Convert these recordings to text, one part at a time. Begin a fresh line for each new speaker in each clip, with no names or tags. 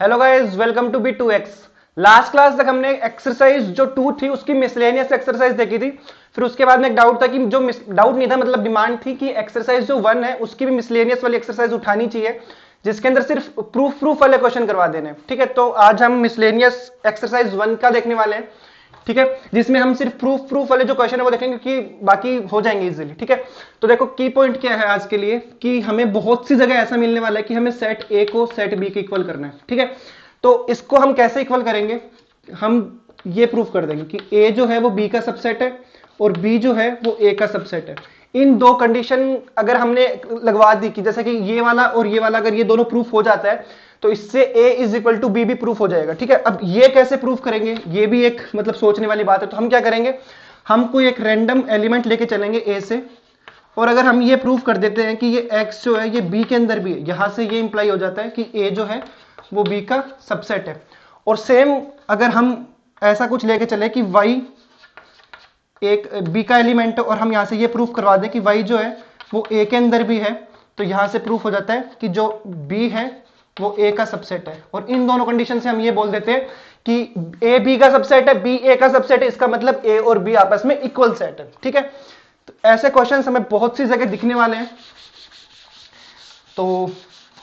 Hello guys, welcome to B2X। Last class तक हमने exercise जो 2 थी उसकी मिसलेनियस एक्सरसाइज देखी थी। फिर उसके बाद में एक डाउट था कि जो डाउट नहीं था, मतलब डिमांड थी कि एक्सरसाइज जो 1 है उसकी भी मिसलेनियस वाली एक्सरसाइज उठानी चाहिए, जिसके अंदर सिर्फ प्रूफ वाले क्वेश्चन करवा देने। ठीक है, तो आज हम मिसलेनियस एक्सरसाइज 1 का देखने वाले हैं। ठीक है, जिसमें हम सिर्फ प्रूफ वाले जो क्वेश्चन है वो देखेंगे, कि बाकी हो जाएंगे इजीली। ठीक है, तो देखो की पॉइंट क्या है आज के लिए, कि हमें बहुत सी जगह ऐसा मिलने वाला है कि हमें सेट ए को सेट बी के इक्वल करना है। ठीक है, तो इसको हम कैसे इक्वल करेंगे, हम ये प्रूफ कर देंगे कि ए जो है वो बी का सबसेट है और बी जो है वो ए का सबसेट है। इन दो कंडीशन अगर हमने लगवा दी कि जैसे कि ये वाला और ये वाला, अगर ये दोनों प्रूफ हो जाता है तो इससे a is equal to B भी प्रूफ हो जाएगा। ठीक है, अब ये कैसे प्रूफ करेंगे, ये भी एक मतलब सोचने वाली बात है। तो हम क्या करेंगे, हम कोई एक रैंडम एलिमेंट लेके चलेंगे a से, और अगर हम ये प्रूफ कर देते हैं कि ये x जो है ये b के अंदर भी है, यहां से ये इंप्लाई हो जाता है कि a जो है वो b का सबसेट है। और सेम अगर हम ऐसा कुछ लेके चले कि y एक b का एलिमेंट है और हम यहां से ये प्रूफ करवा दें कि y जो है वो a के अंदर भी है, तो यहां से प्रूफ हो जाता है कि जो b है वो a का सबसेट है। और इन दोनों कंडीशन से हम ये बोल देते हैं कि a b का सबसेट है, b a का सबसेट है, इसका मतलब a और b आपस में इक्वल सेट है। ठीक है, तो ऐसे क्वेश्चंस हमें बहुत सी जगह दिखने वाले हैं, तो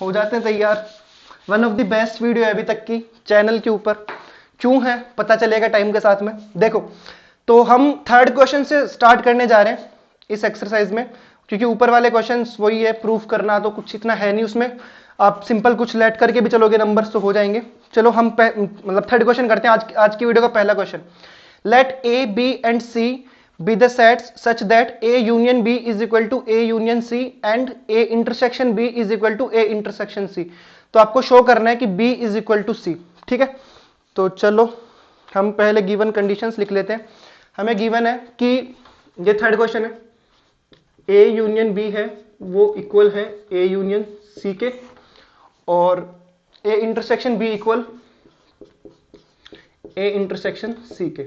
हो जाते हैं तैयार। One of the best video है अभी तक की चैनल के ऊपर, क्यों है पता चलेगा टाइम के साथ में। देखो, तो हम थर्ड क्वेश्चन से स्टार्ट करने जा रहे हैं इस एक्सरसाइज में, क्योंकि ऊपर वाले क्वेश्चंस वही है, प्रूफ करना तो कुछ इतना है नहीं उसमें। आप सिंपल कुछ लेट करके भी चलोगे नंबर्स तो हो जाएंगे। चलो हम मतलब थर्ड क्वेश्चन करते हैं आज की वीडियो का पहला question. Let A B and C be the sets such that A union B is equal to A union C and A intersection B is equal to A intersection C। तो आपको show करना है कि B is equal to C। ठीक है, तो चलो हम पहले गिवन कंडीशंस लिख लेते हैं। हमें गिवन है कि ये थर्ड क्वेश्चन है, A यूनियन B है वो इक्वल है A यूनियन C के, और A intersection B equal A intersection C के।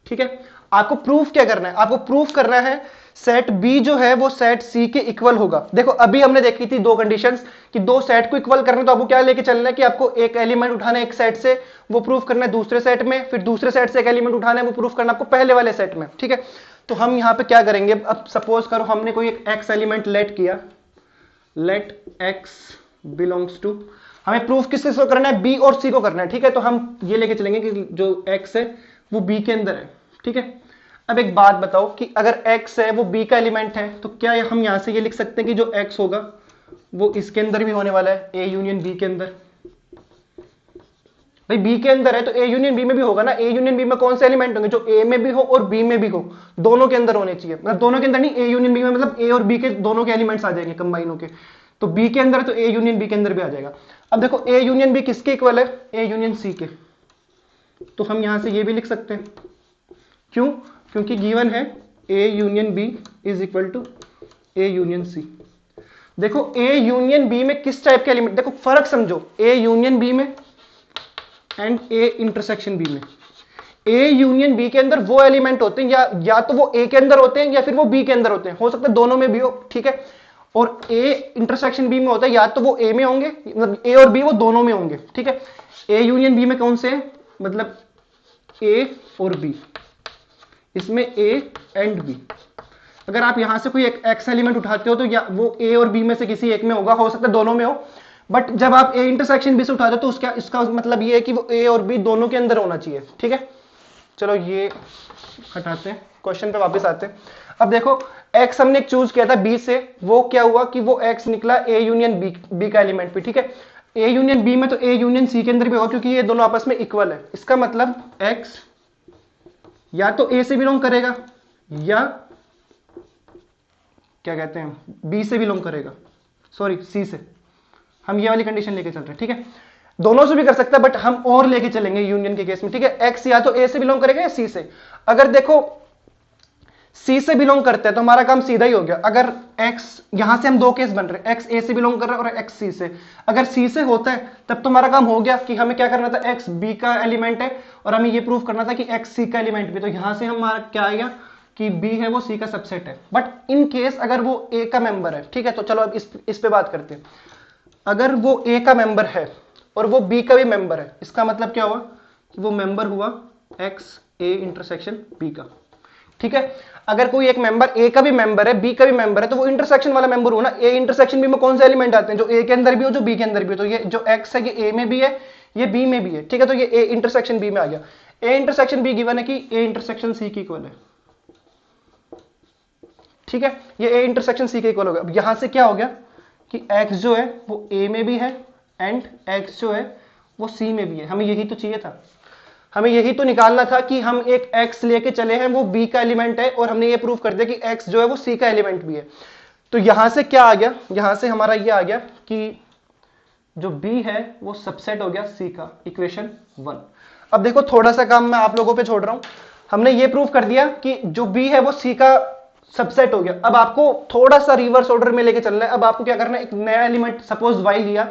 ठीक है, आपको प्रूफ क्या करना है, आपको प्रूफ करना है सेट बी जो है वो सेट सी के इक्वल होगा। देखो अभी हमने देखी थी दो कंडीशंस कि दो सेट को इक्वल करना है, तो आपको क्या लेके चलना है कि आपको एक एलिमेंट उठाना है एक सेट से, वो प्रूफ करना है दूसरे सेट में, फिर दूसरे सेट से एक एलिमेंट उठाना है वो प्रूफ करना है आपको पहले वाले सेट में। ठीक है, तो हम यहां पे क्या करेंगे, अब सपोज करो हमने कोई एक एक्स एलिमेंट लेट किया, लेट एक्स बिलोंग्स टू, हमें प्रूफ किससे करना है, बी और सी को करना है। ठीक है, तो हम ये लेके चलेंगे कि जो एक्स है वो बी के अंदर है। ठीक है, अब एक बात बताओ कि अगर x है वो b का एलिमेंट है, तो क्या हम यहां से ये लिख सकते हैं कि जो x होगा वो इसके अंदर भी होने वाला है, a यूनियन b के अंदर। भाई b के अंदर है तो a यूनियन b में भी होगा ना। a यूनियन b में कौन से एलिमेंट होंगे, जो a में भी हो और b में भी हो, दोनों के अंदर होने चाहिए। मतलब दोनों के अंदर नहीं, a यूनियन b में मतलब a और b के दोनों के एलिमेंट्स आ जाएंगे कंबाइन होके, तो b के अंदर तो a यूनियन b के अंदर भी आ जाएगा। अब देखो a यूनियन b किसके इक्वल है, a यूनियन c के, तो हम यहां से ये भी लिख सकते हैं। क्यों, क्योंकि गिवन है A union B is equal to A union C। देखो A यूनियन B में किस टाइप के एलिमेंट, देखो फर्क समझो, A यूनियन B में एंड A इंटरसेक्शन B में। A यूनियन B के अंदर वो एलिमेंट होते हैं या तो वो A के अंदर होते हैं या फिर वो B के अंदर होते हैं, हो सकता है दोनों में भी हो। ठीक है, और A इंटरसेक्शन B में होता है या तो वो A में होंगे, मतलब A और B वो दोनों में होंगे। ठीक है, A यूनियन B में कौन से हैं, मतलब A और B, इसमें A एंड B। अगर आप यहां से कोई एक एक्स एलिमेंट उठाते हो तो या वो A और B में से किसी एक में होगा, हो सकता है दोनों में हो, बट जब आप A इंटरसेक्शन B से उठाते हो तो उसका इसका मतलब ये है कि वो A और B दोनों के अंदर होना चाहिए। ठीक है, चलो ये हटाते हैं, क्वेश्चन पे वापस आते हैं। अब देखो x हमने एक चूज किया था B से, वो क्या हुआ कि वो x निकला A यूनियन B का एलिमेंट भी। ठीक है, A यूनियन B में तो A यूनियन C के अंदर भी होगा, क्योंकि ये दोनों आपस में इक्वल है। इसका मतलब x या तो A से बिलोंग करेगा या क्या कहते हैं B से बिलोंग करेगा, सॉरी C से। हम ये वाली कंडीशन लेके चल रहे हैं। ठीक है, दोनों से भी कर सकता है बट हम और लेके चलेंगे यूनियन के केस में। ठीक है, x या तो A से बिलोंग करेगा या C से। अगर देखो C से बिलोंग करते हैं तो हमारा काम सीधा ही हो गया। अगर x, यहां से हम दो केस बन रहे हैं, x A से बिलोंग कर रहा है और x C से। अगर C से होता है तब तो हमारा काम हो गया कि हमें क्या करना था, x B का एलिमेंट है और हमें ये प्रूव करना था कि x C का एलिमेंट भी। तो यहां से हमारा क्या आएगा कि B है वो C का सबसेट है। बट इन केस अगर वो A का मेंबर है, ठीक है, तो चलो अब इस पे बात करते हैं। अगर वो A का मेंबर है और वो बी का भी मेंबर है, इसका मतलब क्या हुआ कि वो मेंबर हुआ एक्स ए इंटरसेक्शन बी का। ठीक है, अगर कोई एक मेंबर ए का भी मेंबर है बी का भी मेंबर है तो वो इंटरसेक्शन वाला मेंबर हुआ ना। ए इंटरसेक्शन बी में कौन से एलिमेंट आते हैं, जो ए के अंदर भी हो जो बी के अंदर भी हो। तो ये जो एक्स है ये ए में भी है ये बी में भी है। ठीक है, तो ये ए इंटरसेक्शन बी में आ गया। ए इंटरसेक्शन बी गिवन है कि ए इंटरसेक्शन सी की इक्वल है। ठीक है, ये ए इंटरसेक्शन सी के इक्वल हो गया। अब यहां से क्या हो गया कि एक्स जो है वो ए में भी है एंड एक्स जो है वो सी में भी है। हमें यही तो चाहिए था, हमें यही तो निकालना था कि हम एक x लेके चले हैं वो b का एलिमेंट है और हमने ये प्रूव कर दिया कि x जो है वो c का एलिमेंट भी है। तो यहां से क्या आ गया, यहां से हमारा ये आ गया कि जो b है वो सबसेट हो गया c का, इक्वेशन 1। अब देखो थोड़ा सा काम मैं आप लोगों पे छोड़ रहा हूं। हमने ये प्रूव कर दिया कि जो b है वो c का सबसेट हो गया। अब आपको थोड़ा सा रिवर्स ऑर्डर में लेके चलना है। अब आपको क्या करना है, एक नया एलिमेंट सपोज y लिया,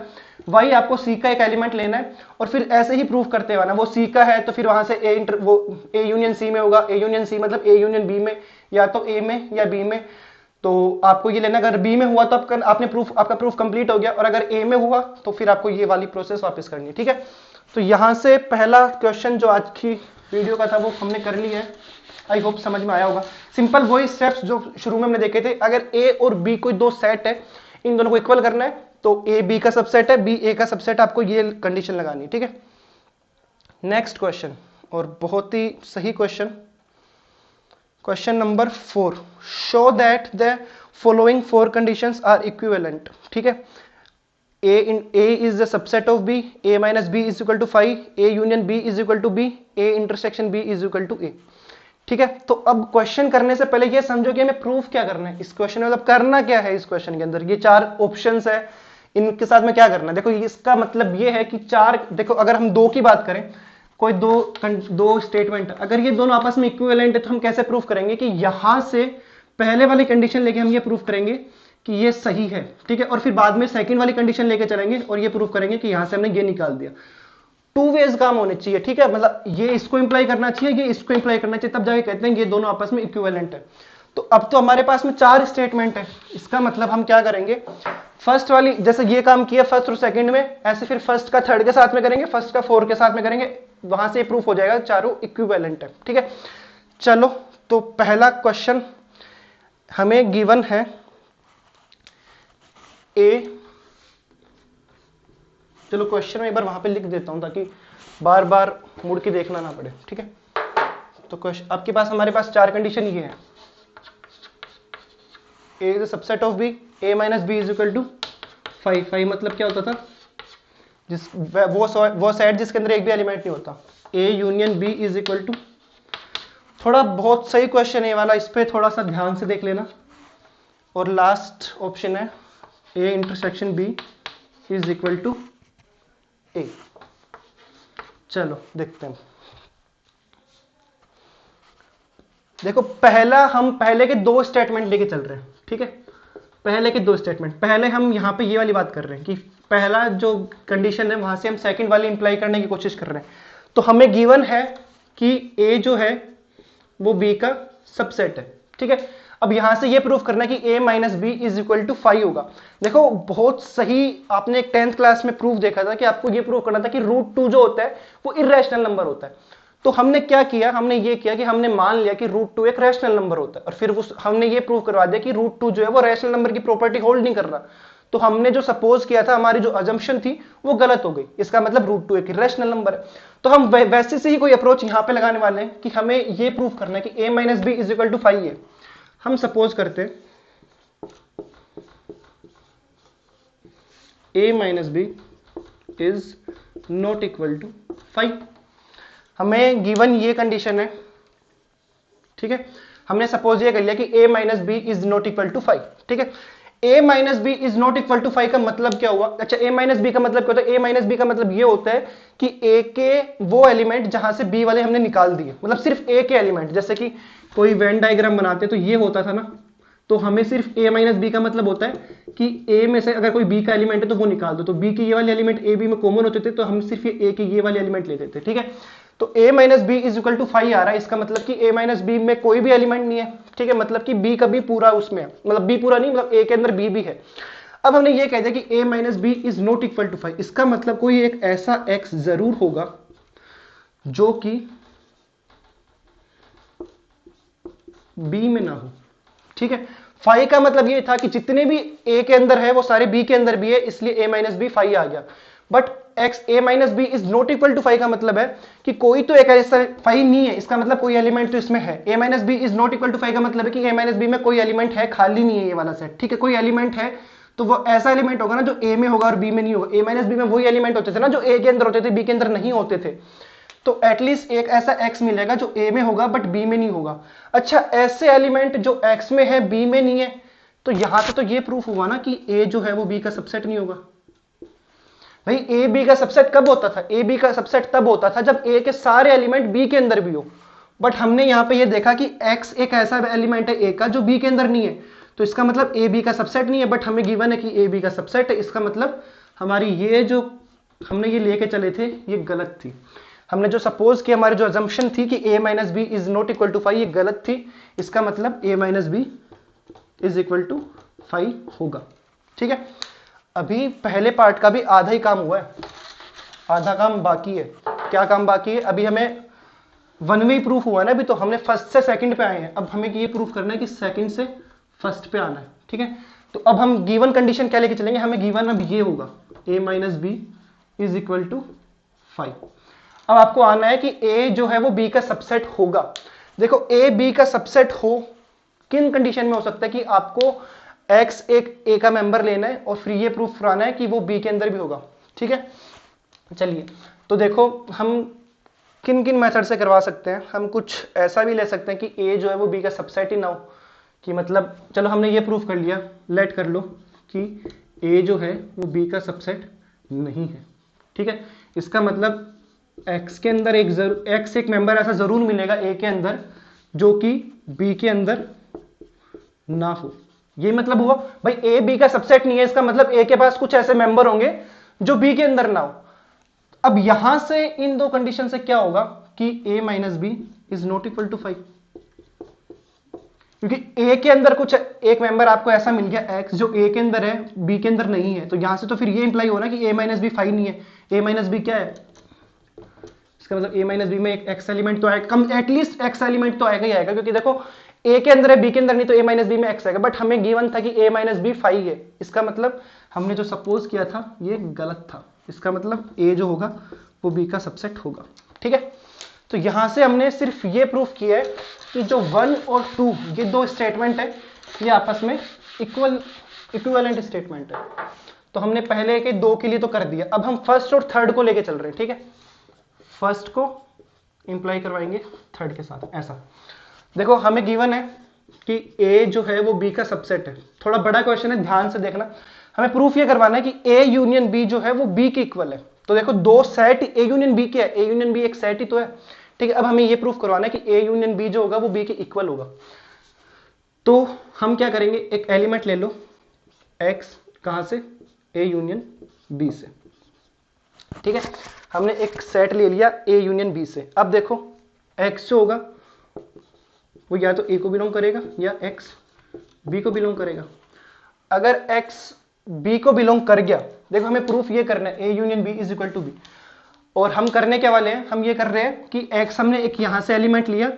y आपको c का एक एलिमेंट लेना है और फिर ऐसे ही प्रूव करते हुआ ना, वो c का है तो फिर वहां से वो a यूनियन c में होगा। a यूनियन c मतलब a यूनियन b में, या तो a में या b में। तो आपको ये लेना, अगर b में हुआ तो आपने प्रूफ, आपका प्रूफ कंप्लीट हो गया, और अगर a में हुआ तो फिर आपको ये वाली प्रोसेस वापस करनी है। ठीक है, तो यहां से पहला क्वेश्चन जो आज की वीडियो का था वो हमने कर लिया है। आई होप समझ में आया होगा। सिंपल वही स्टेप्स जो शुरू में हमने देखे थे। अगर a और b कोई दो सेट है, इन दोनों को इक्वल करना है तो a b का सबसेट है, b a का सबसेट, आपको ये कंडीशन लगानी है। ठीक है, नेक्स्ट क्वेश्चन, और बहुत ही सही question, question number 4। Show that the following 4 conditions are equivalent. ठीक है, a is the subset of b, a minus b is equal to 5, a union b is equal to b, a intersection b is equal to a। ठीक है, तो अब question करने से पहले ये समझो कि हमें प्रूफ क्या करना है इस क्वेश्चन में, मतलब करना क्या है इस क्वेश्चन के अंदर। ये 4 ऑप्शंस है, इनके साथ में क्या करना है। देखो इसका मतलब ये है कि 4, देखो अगर हम 2 की बात करें, कोई दो स्टेटमेंट, अगर ये दोनों आपस में इक्विवेलेंट है तो हम कैसे प्रूफ करेंगे कि यहां से पहले वाली कंडीशन लेके हम ये प्रूफ करेंगे कि ये सही है। ठीक है, और फिर बाद में सेकंड वाली कंडीशन लेके चलेंगे और ये प्रूफ करेंगे कि यहां से हमने ये निकाल दिया। 2 वेज काम होने चाहिए। ठीक है, मतलब ये इसको इंप्लाई करना चाहिए, ये इसको इंप्लाई करना चाहिए, तब जाके कहते हैं ये दोनों आपस में इक्विवेलेंट है। तो अब तो हमारे पास में 4 स्टेटमेंट है। इसका मतलब हम क्या करेंगे, फर्स्ट वाली जैसे ये काम किया फर्स्ट और सेकंड में, ऐसे फिर फर्स्ट का थर्ड के साथ में करेंगे, फर्स्ट का 4 के साथ में करेंगे, वहां से प्रूफ हो जाएगा चारों इक्विवेलेंट है। ठीक है, चलो तो पहला क्वेश्चन हमें गिवन है ए, चलो क्वेश्चन में एक बार वहां पे लिख देता हूं ताकि बार बार मुड़ के देखना ना पड़े। ठीक है, तो क्वेश्चन आपके पास, हमारे पास 4 कंडीशन ये है। A is the subset of B, A minus B is equal to 5। 5 मतलब क्या होता था, जिस वो सेट जिसके अंदर एक भी एलिमेंट नहीं होता। A union B is equal to, थोड़ा बहुत सही क्वेश्चन है ये वाला, इस पे थोड़ा सा ध्यान से देख लेना। और लास्ट ऑप्शन है A intersection B is equal to A. चलो देखते हैं। देखो पहला, हम पहले के 2 स्टेटमेंट लेके चल रहे हैं। ठीक है, पहले के 2 स्टेटमेंट, पहले हम यहां पे ये वाली बात कर रहे हैं कि पहला जो कंडीशन है वहां से हम सेकंड वाली इंप्लाई करने की कोशिश कर रहे हैं। तो हमें गिवन है कि ए जो है वो बी का सबसेट है। ठीक है, अब यहां से ये प्रूफ करना है कि a minus B is equal to 5 होगा। देखो बहुत सही, आपने एक 10th क्लास में प्रूफ देखा था कि आपको ये प्रूफ करना था कि √2 जो होता है वो इरेशनल नंबर होता है। तो हमने क्या किया, हमने ये किया कि हमने मान लिया कि √2 एक रैशनल नंबर होता है, और फिर हमने ये प्रूफ करवा दिया कि √2 जो है वो रैशनल नंबर की प्रॉपर्टी होल्ड नहीं कर रहा। तो हमने जो सपोज किया था, हमारी जो अजम्पशन थी वो गलत हो गई। इसका मतलब √2 एक इरेशनल नंबर है। तो हम वैसे से ही कोई अप्रोच यहां पे लगाने वाले हैं कि हमें ये प्रूफ करना है कि a minus B is equal to 5 है। हम सपोज करते a minus B is not equal to 5। हमें गिवन ये कंडीशन है। ठीक है, हमने सपोज ये कर लिया कि a minus B is not equal to 5। ठीक है, a minus B is not equal to 5 का मतलब क्या हुआ, अच्छा a माइनस बी का मतलब क्या होता है, a माइनस बी का मतलब ये होता है कि a के वो एलिमेंट जहां से b वाले हमने निकाल दिए, मतलब सिर्फ a के एलिमेंट। जैसे कि कोई वेन डायग्राम बनाते तो ये होता था ना, तो हमें सिर्फ a माइनस बी का मतलब होता है कि a में से अगर कोई b का एलिमेंट है तो वो निकाल दो। तो b के ये वाले एलिमेंट a b में कॉमन होते थे, तो हम सिर्फ ये a के ये वाले एलिमेंट लेते थे। ठीक है, तो a minus B is equal to 5 आ रहा है, इसका मतलब कि a माइनस बी में कोई भी एलिमेंट नहीं है। ठीक है, मतलब कि b का b पूरा उसमें है, मतलब b पूरा नहीं, मतलब a के अंदर b भी है। अब हमने ये कह दिया कि a minus B is not equal to 5, इसका मतलब कोई एक ऐसा x जरूर होगा जो कि b में ना हो। ठीक है, फाइव का मतलब ये था कि जितने भी a के अंदर है वो सारे b के अंदर भी है, इसलिए a माइनस बी 5 आ गया। But x a minus B is not equal to 5 का मतलब है कि कोई तो एक ऐसा 5 नहीं है, इसका मतलब कोई एलिमेंट तो इसमें है। a minus B is not equal to 5 का मतलब है कि a माइनस बी में कोई एलिमेंट है, खाली नहीं है ये वाला सेट। ठीक है, कोई एलिमेंट है तो वो ऐसा एलिमेंट होगा ना जो a में होगा और b में नहीं होगा। a माइनस बी में वही एलिमेंट होते थे ना जो a के अंदर होते थे, b के अंदर नहीं होते थे। तो एटलीस्ट एक ऐसा x मिलेगा जो a में होगा बट b में नहीं होगा। अच्छा, ऐसे एलिमेंट जो x में है b में नहीं है, तो यहां से तो ये प्रूफ हुआ ना कि a जो है वो b का सबसेट नहीं होगा। भाई a b का सबसेट कब होता था? a b का सबसेट तब होता था जब a के सारे एलिमेंट b के अंदर भी हो। बट हमने यहां पे ये देखा कि x एक ऐसा एलिमेंट है a का जो b के अंदर नहीं है, तो इसका मतलब a b का सबसेट नहीं है। बट हमें गिवन है कि a b का सबसेट है, इसका मतलब हमारी ये जो हमने ये लेके चले थे ये गलत थी। हमने जो सपोज किया, हमारी जो अजम्पशन थी कि a minus B is not equal to 5, ये गलत थी। इसका मतलब a minus B is equal to 5 होगा। ठीक है, अभी पहले पार्ट का भी आधा ही काम हुआ है, आधा काम बाकी है। क्या काम बाकी है? अभी हमें वन वे प्रूफ हुआ ना, अभी तो हमने फर्स्ट से सेकंड पे आए हैं। अब हमें ये प्रूफ करना है कि सेकंड से फर्स्ट पे आना है। ठीक है, तो अब हम गिवन कंडीशन क्या लेके चलेंगे? हमें गिवन अब ये होगा a minus B is equal to 5। अब आपको आना है कि a जो है वो b का सबसेट होगा। देखो a b का सबसेट हो किन कंडीशन में हो सकता है कि आपको x एक a का मेंबर लेना है और फिर ये प्रूफ कराना है कि वो b के अंदर भी होगा। ठीक है, चलिए तो देखो हम किन किन मेथड से करवा सकते हैं। हम कुछ ऐसा भी ले सकते हैं कि a जो है वो b का सबसेट ही ना हो, कि मतलब चलो हमने ये प्रूफ कर लिया, लेट कर लो कि a जो है वो b का सबसेट नहीं है। ठीक है, इसका मतलब x के अंदर एक मेंबर ऐसा जरूर मिलेगा a के अंदर जो कि b के अंदर ना हो। ये मतलब हुआ भाई a b का सबसेट नहीं है, इसका मतलब a के पास कुछ ऐसे मेंबर होंगे जो b के अंदर ना हो। अब यहां से इन दो कंडीशन से क्या होगा कि a minus B is not equal to 5, क्योंकि a के अंदर कुछ एक मेंबर आपको ऐसा मिल गया x जो a के अंदर है b के अंदर नहीं है। तो यहां से तो फिर ये इंप्लाई हो रहा है कि a माइनस बी 5 नहीं है। a माइनस बी क्या है? इसका मतलब a माइनस बी में एक x एलिमेंट तो आएगा, कम एटलीस्ट x एलिमेंट तो आएगा ही आएगा, क्योंकि देखो a के अंदर है b के अंदर नहीं, तो a माइनस बी में x आएगा। बट हमें गिवन था कि a माइनस बी 5 है, इसका मतलब हमने जो सपोज किया था ये गलत था। इसका मतलब a जो होगा वो b का सबसेट होगा। ठीक है, तो यहां से हमने सिर्फ ये प्रूफ किया है कि जो 1 और 2 ये दो स्टेटमेंट है ये आपस में इक्विवेलेंट स्टेटमेंट है। तो हमने पहले के दो के लिए तो कर दिया, अब हम फर्स्ट और थर्ड को लेके चल रहे हैं। ठीक है, फर्स्ट को इंप्लाई करवाएंगे थर्ड के साथ। ऐसा देखो हमें गिवन है कि a जो है वो b का सबसेट है। थोड़ा बड़ा क्वेश्चन है, ध्यान से देखना। हमें प्रूफ ये करवाना है कि a यूनियन b जो है वो b के इक्वल है। तो देखो दो सेट a यूनियन b क्या है? a यूनियन b एक सेट ही तो है। ठीक है, अब हमें ये प्रूफ करवाना है कि a यूनियन b जो होगा वो b के इक्वल होगा। तो हम क्या करेंगे, एक एलिमेंट ले लो x, कहां से? a यूनियन b से। ठीक है, हमने एक सेट ले लिया a यूनियन b से। अब देखो x जो होगा वो या तो a को बिलोंग करेगा या x b को बिलोंग करेगा। अगर x b को बिलोंग कर गया, देखो हमें प्रूफ ये करना है a union b is equal to b। और हम करने क्या वाले हैं, हम ये कर रहे हैं कि x हमने एक यहां से एलिमेंट लिया,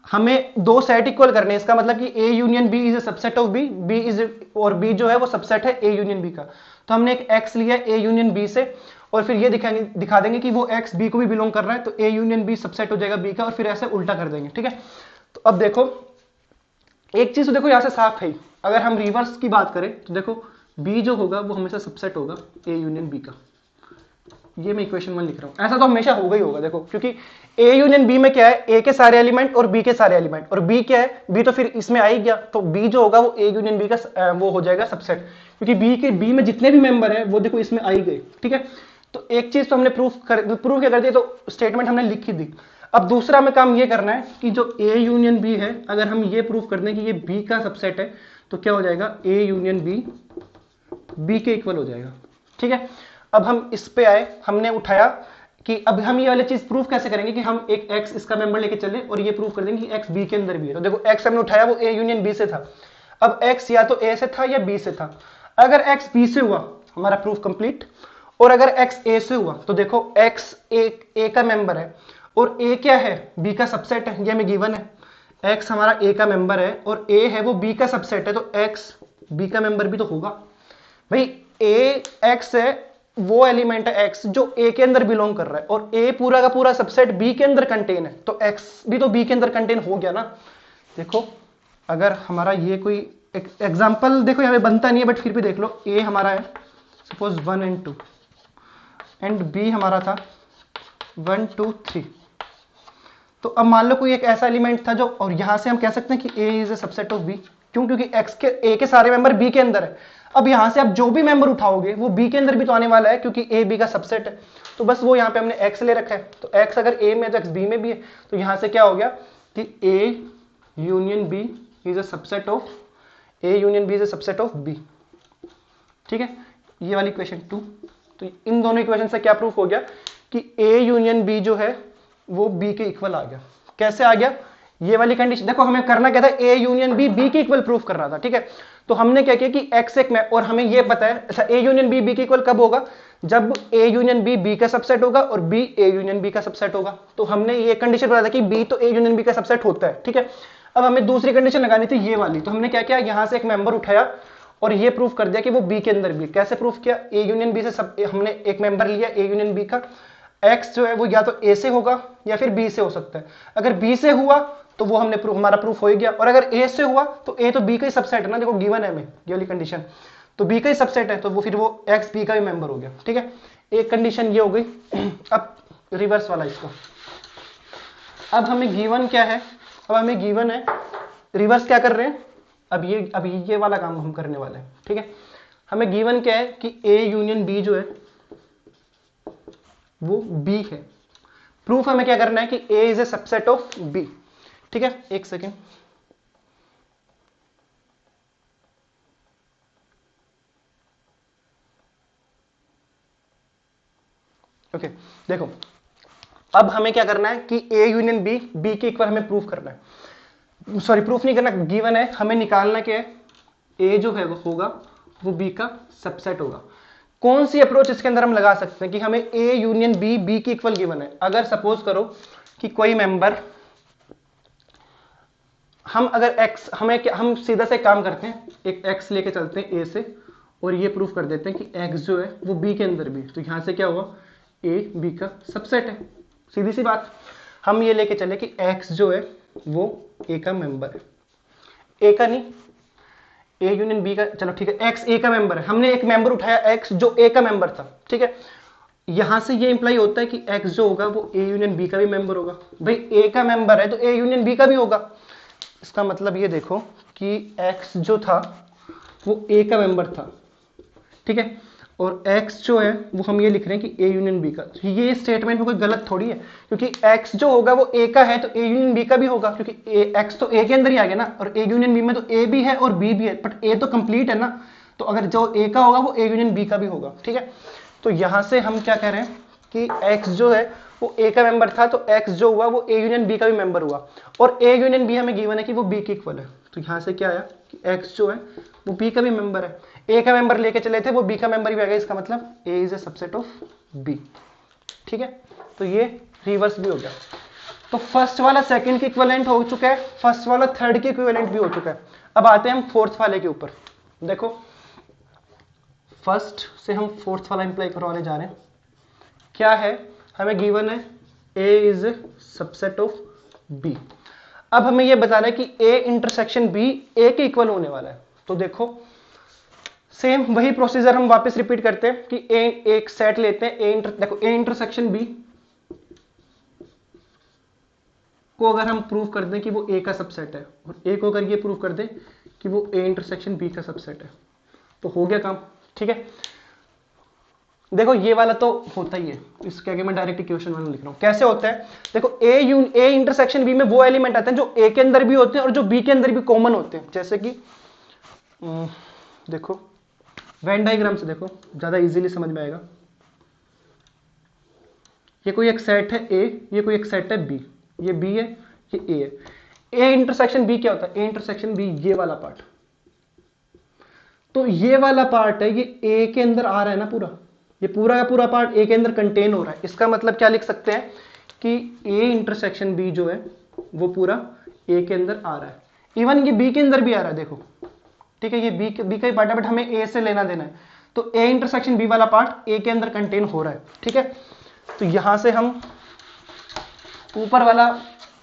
हमें दो सेट इक्वल करने हैं। इसका मतलब कि a union b is a subset of b, b is और b जो है वो सबसेट है a यूनियन b का। तो हमने एक x लिया a यूनियन b से और फिर ये दिखा देंगे कि वो x b को भी बिलोंग कर रहा है, तो a यूनियन b सबसेट हो जाएगा b का, और फिर ऐसे उल्टा कर देंगे। ठीक है, तो अब देखो एक चीज तो देखो यहां से साफ है, अगर हम रिवर्स की बात करें तो देखो b जो होगा वो हमेशा सबसेट होगा a यूनियन b का। ये मैं इक्वेशन 1 लिख रहा हूं, ऐसा तो हमेशा होगा ही होगा। देखो क्योंकि a यूनियन b में क्या है, a के सारे एलिमेंट और b के सारे एलिमेंट, और b क्या है, b तो फिर इसमें आ ही गया, तो b जो होगा वो a यूनियन b का वो हो जाएगा सबसेट, क्योंकि b में जितने भी मेंबर है वो देखो इसमें आ ही गए। ठीक है, तो एक चीज तो हमने प्रूफ क्या कर दिया, तो स्टेटमेंट हमने लिख ही दी। अब दूसरा हमें काम ये करना है कि जो a यूनियन b है, अगर हम ये प्रूफ कर दें कि ये b का सबसेट है, तो क्या हो जाएगा, a यूनियन b के इक्वल हो जाएगा। ठीक है, अब हम इस पे आए, हमने उठाया कि अब हम ये वाली चीज प्रूफ कैसे करेंगे कि हम एक x इसका मेंबर लेके चले और ये प्रूफ कर देंगे कि x b के अंदर भी है। तो देखो x हमने उठाया वो a यूनियन b से था, अब x या तो a से था या b से था। अगर एक्स बी से हुआ हमारा प्रूफ कंप्लीट, और अगर एक्स ए से हुआ तो देखो एक्स ए का मेंबर है और ए क्या है, बी का सबसेट है, ये हमें गिवन है। एक्स हमारा ए का मेंबर है और ए है वो बी का सबसेट है, तो एक्स बी का मेंबर भी तो होगा भाई। ए एक्स है वो एलिमेंट है एक्स जो ए के अंदर बिलोंग कर रहा है, और ए पूरा का पूरा सबसेट बी के अंदर कंटेन है, तो एक्स भी तो बी के अंदर कंटेन हो गया ना। देखो अगर हमारा ये कोई एग्जांपल देखो यहाँ पे बनता नहीं है बट फिर भी देख लो, ए हमारा है सपोज 1 and 2 एंड बी हमारा था 1 2 3। तो अब मान लो कोई एक ऐसा एलिमेंट था जो, और यहां से हम कह सकते हैं कि A is a subset of B, क्यों, क्योंकि एक्स के ए के सारे मेंबर बी के अंदर है। अब यहां से आप जो भी मेंबर उठाओगे वो बी के अंदर भी तो आने वाला है, क्योंकि ए बी का सबसेट है। तो बस वो यहां पे हमने एक्स ले रखा है, तो एक्स अगर ए में है तो एक्स बी में भी है, तो यहां से क्या हो गया कि A union B is a subset of, A union B is a subset of B. ठीक है, ये वाली इक्वेशन 2। तो इन दोनों इक्वेशन से क्या प्रूफ हो गया कि ए यूनियन बी जो है वो बी के इक्वल आ गया। कैसे आ गया, ये वाली कंडीशन देखो, हमें करना क्या था, ए यूनियन बी बी के इक्वल प्रूफ करना था। ठीक है, तो हमने क्या किया कि एक्स एक में, और हमें ये पता है अच्छा ए यूनियन बी बी के इक्वल कब होगा, जब ए यूनियन बी बी का सबसेट होगा और बी ए यूनियन बी का सबसेट होगा। तो हमने ये कंडीशन बताया था कि बी तो ए यूनियन बी का सबसेट होता है। ठीक है, अब हमें दूसरी कंडीशन लगानी थी ये वाली, तो हमने क्या किया, यहां से एक मेंबर उठाया और ये प्रूफ कर दिया कि वो बी के अंदर भी। कैसे प्रूफ किया, ए यूनियन बी से सब हमने एक मेंबर लिया ए यूनियन बी का, एक्स जो है वो या तो ए से होगा या फिर बी से हो सकता है। अगर बी से हुआ तो वो हमने हमारा प्रूफ हो ही गया, और अगर ए से हुआ तो ए तो बी का ही सबसेट है ना, देखो गिवन है हमें ये वाली कंडीशन, तो बी का ही सबसेट है, तो वो फिर वो एक्स बी का भी मेंबर हो गया। ठीक है, एक कंडीशन ये हो गई। अब रिवर्स वाला इसको, अब हमें गिवन क्या है, अब हमें गिवन है, रिवर्स क्या कर रहे हैं, अब ये वाला काम हम करने वाले हैं। ठीक है, हमें गिवन क्या है कि ए यूनियन बी जो है वो बी है। प्रूफ हमें क्या करना है कि A is a subset of B. ठीक है, एक सेकेंड, ओके देखो अब हमें क्या करना है कि ए यूनियन बी बी के इक्वल हमें प्रूफ करना है, सॉरी प्रूफ नहीं करना, गिवन है, हमें निकालना क्या है, ए जो है वो होगा वो बी का सबसेट होगा। कौन सी अप्रोच इसके अंदर हम लगा सकते हैं कि हमें ए यूनियन बी बी के इक्वल गिवन है। अगर सपोज करो कि कोई मेंबर, हम अगर एक्स, हम सीधा से काम करते हैं, एक एक्स लेके चलते हैं ए से, और ये प्रूफ कर देते हैं कि एक्स जो है वो बी के अंदर भी, तो यहां से क्या हुआ, ए बी का सबसेट है। सीधी सी बात, हम ये लेके चले कि एक्स जो है वो ए का मेंबर है, ए का नहीं, ए यूनियन बी का, चलो ठीक है, एक्स ए का मेंबर है, हमने एक मेंबर उठाया एक्स जो ए का मेंबर था। ठीक है, यहां से ये इंप्लाई होता है कि एक्स जो होगा वो ए यूनियन बी का भी मेंबर होगा। भाई ए का मेंबर है तो ए यूनियन बी का भी होगा। इसका मतलब ये देखो कि एक्स जो था वो ए का मेंबर था। ठीक है, और x जो है वो हम ये लिख रहे हैं कि a यूनियन b का। तो ये स्टेटमेंट में कोई गलत थोड़ी है, क्योंकि x जो होगा वो a का है तो a यूनियन b का भी होगा, क्योंकि x तो a के अंदर ही आ गया ना, और a यूनियन b में तो a भी है और b भी है, बट a तो कंप्लीट है ना, तो अगर जो a का होगा वो a यूनियन b का भी होगा। ठीक है, तो यहां से हम क्या कह रहे हैं कि x जो है वो a का मेंबर था, तो x जो हुआ वो a यूनियन b का भी मेंबर हुआ, और a यूनियन b हमें गिवन है कि वो b के इक्वल है। तो यहां से क्या आया कि x जो है वो b का भी मेंबर है, a का मेंबर लेके चले थे वो b का मेंबर भी आ गया, इसका मतलब a is a subset of b। ठीक है, तो ये रिवर्स भी हो गया। तो फर्स्ट वाला सेकंड के इक्विवेलेंट हो चुका है, फर्स्ट वाला थर्ड के इक्विवेलेंट भी हो चुका है। अब आते हैं हम फोर्थ वाले के ऊपर। देखो फर्स्ट से हम फोर्थ वाला इंप्लाई करवाने जा रहे हैं। क्या है, हमें गिवन है a is a subset of b। अब हमें यह बताना है कि a इंटरसेक्शन b a के इक्वल होने वाला है। तो देखो सेम वही प्रोसीजर हम वापस रिपीट करते हैं कि एक सेट लेते हैं, देखो a इंटरसेक्शन b को अगर हम प्रूव कर दें कि वो a का सबसेट है, और a को अगर ये प्रूव कर दें कि वो a इंटरसेक्शन b का सबसेट है, तो हो गया काम। ठीक है, देखो ये वाला तो होता ही है, इसके आगे मैं डायरेक्ट इक्वेशन वन लिख रहा हूं। कैसे होता है, देखो a इंटरसेक्शन b में वो एलिमेंट आते हैं जो a के अंदर भी होते हैं और जो b के अंदर भी कॉमन होते हैं। जैसे कि देखो वेन डायग्राम से देखो ज्यादा इजीली समझ में आएगा। ये कोई एक सेट है a, ये कोई एक सेट है b, ये b है, ये a है। a इंटरसेक्शन b क्या होता है, a इंटरसेक्शन b ये वाला पार्ट। तो ये वाला पार्ट है, ये ए के अंदर आ रहा है ना पूरा, ये पूरा का पूरा पार्ट ए के अंदर कंटेन हो रहा है। इसका मतलब क्या लिख सकते हैं कि ए इंटरसेक्शन बी जो है वो पूरा ए के अंदर आ रहा है। इवन ये बी के अंदर भी आ रहा है, देखो ठीक है, ये बी का ही पार्ट है, बट हमें ए से लेना देना है, तो ए इंटरसेक्शन बी वाला पार्ट ए के अंदर कंटेन हो रहा है। ठीक है, तो यहां से हम ऊपर वाला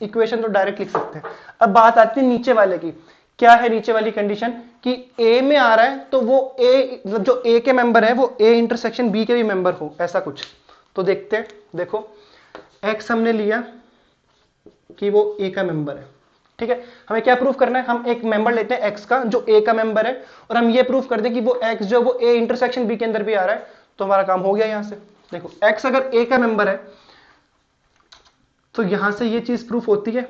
इक्वेशन तो डायरेक्ट लिख सकते हैं। अब बात आती है नीचे वाले की। क्या है नीचे वाली कंडीशन कि ए में आ रहा है तो वो ए, मतलब जो ए के मेंबर है वो ए इंटरसेक्शन बी के भी मेंबर हो, ऐसा कुछ। तो देखते हैं, देखो एक्स हमने लिया कि वो ए का मेंबर है। ठीक है, हमें क्या प्रूफ करना है, हम एक मेंबर लेते हैं एक्स का जो ए का मेंबर है, और हम ये प्रूफ कर दें कि वो एक्स जो वो ए इंटरसेक्शन बी के अंदर भी आ रहा है, तो हमारा काम हो गया। यहां से देखो एक्स अगर ए का मेंबर है तो यहां से ये चीज प्रूफ होती है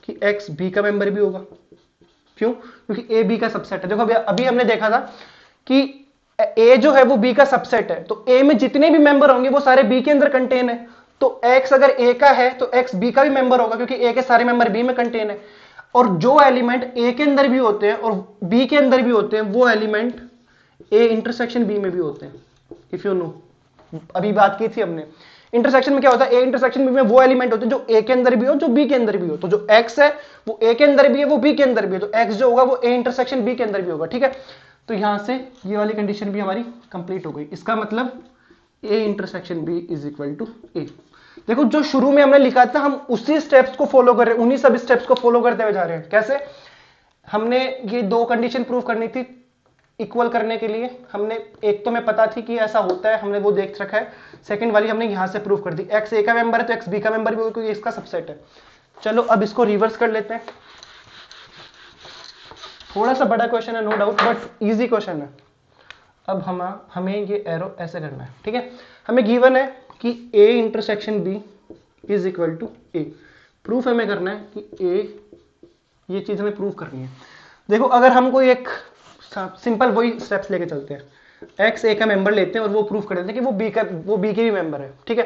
कि एक्स बी का मेंबर भी होगा। क्यों? क्योंकि ए बी का सबसेट है। देखो अभी हमने देखा था कि ए जो है वो बी का सबसेट है, तो ए में जितने भी मेंबर होंगे वो सारे बी के अंदर कंटेन है। तो एक्स अगर ए का है तो एक्स बी का भी मेंबर होगा, क्योंकि ए के सारे मेंबर बी में कंटेन है। और जो एलिमेंट ए के अंदर भी होते हैं और बी के अंदर भी होते हैं वो एलिमेंट ए इंटरसेक्शन बी में भी होते हैं। इफ यू नो, अभी बात की थी हमने, इंटरसेक्शन में क्या होता है, ए इंटरसेक्शन बी में वो एलिमेंट होते हैं जो ए के अंदर भी हो जो बी के अंदर भी हो। तो जो एक्स है वो ए के अंदर भी है वो बी के अंदर भी है, तो एक्स जो होगा वो ए इंटरसेक्शन बी के अंदर भी होगा। ठीक है, तो यहां से ये वाली कंडीशन भी हमारी कंप्लीट हो गई। इसका मतलब A intersection B is equal to A. देखो जो शुरू में हमने लिखा था हम उसी स्टेप्स को फॉलो कर रहे हैं, उन्हीं सब स्टेप्स को फॉलो करते हुए जा रहे हैं। कैसे? हमने ये दो कंडीशन प्रूव करनी थी इक्वल करने के लिए। हमने एक तो में पता थी कि ऐसा होता है, हमने वो देख रखा है। सेकंड वाली हमने यहां से प्रूव कर दी, एक्स ए का मेंबर है तो एक्स बी का मेंबर भी होगा क्योंकि इसका सबसेट है। चलो अब इसको रिवर्स कर लेते हैं। थोड़ा सा बड़ा क्वेश्चन है no doubt, but easy question है। अब हमें ये एरो ऐसे करना है। ठीक है, हमें गिवन है कि A intersection B is equal to A. Proof हमें करना है कि ए, ये चीज हमें प्रूफ करनी है। देखो अगर हम कोई एक सिंपल वही स्टेप्स लेके चलते हैं, एक्स ए का मेंबर लेते हैं और वो प्रूफ कर देते हैं कि वो बी के भी मेंबर है। ठीक है,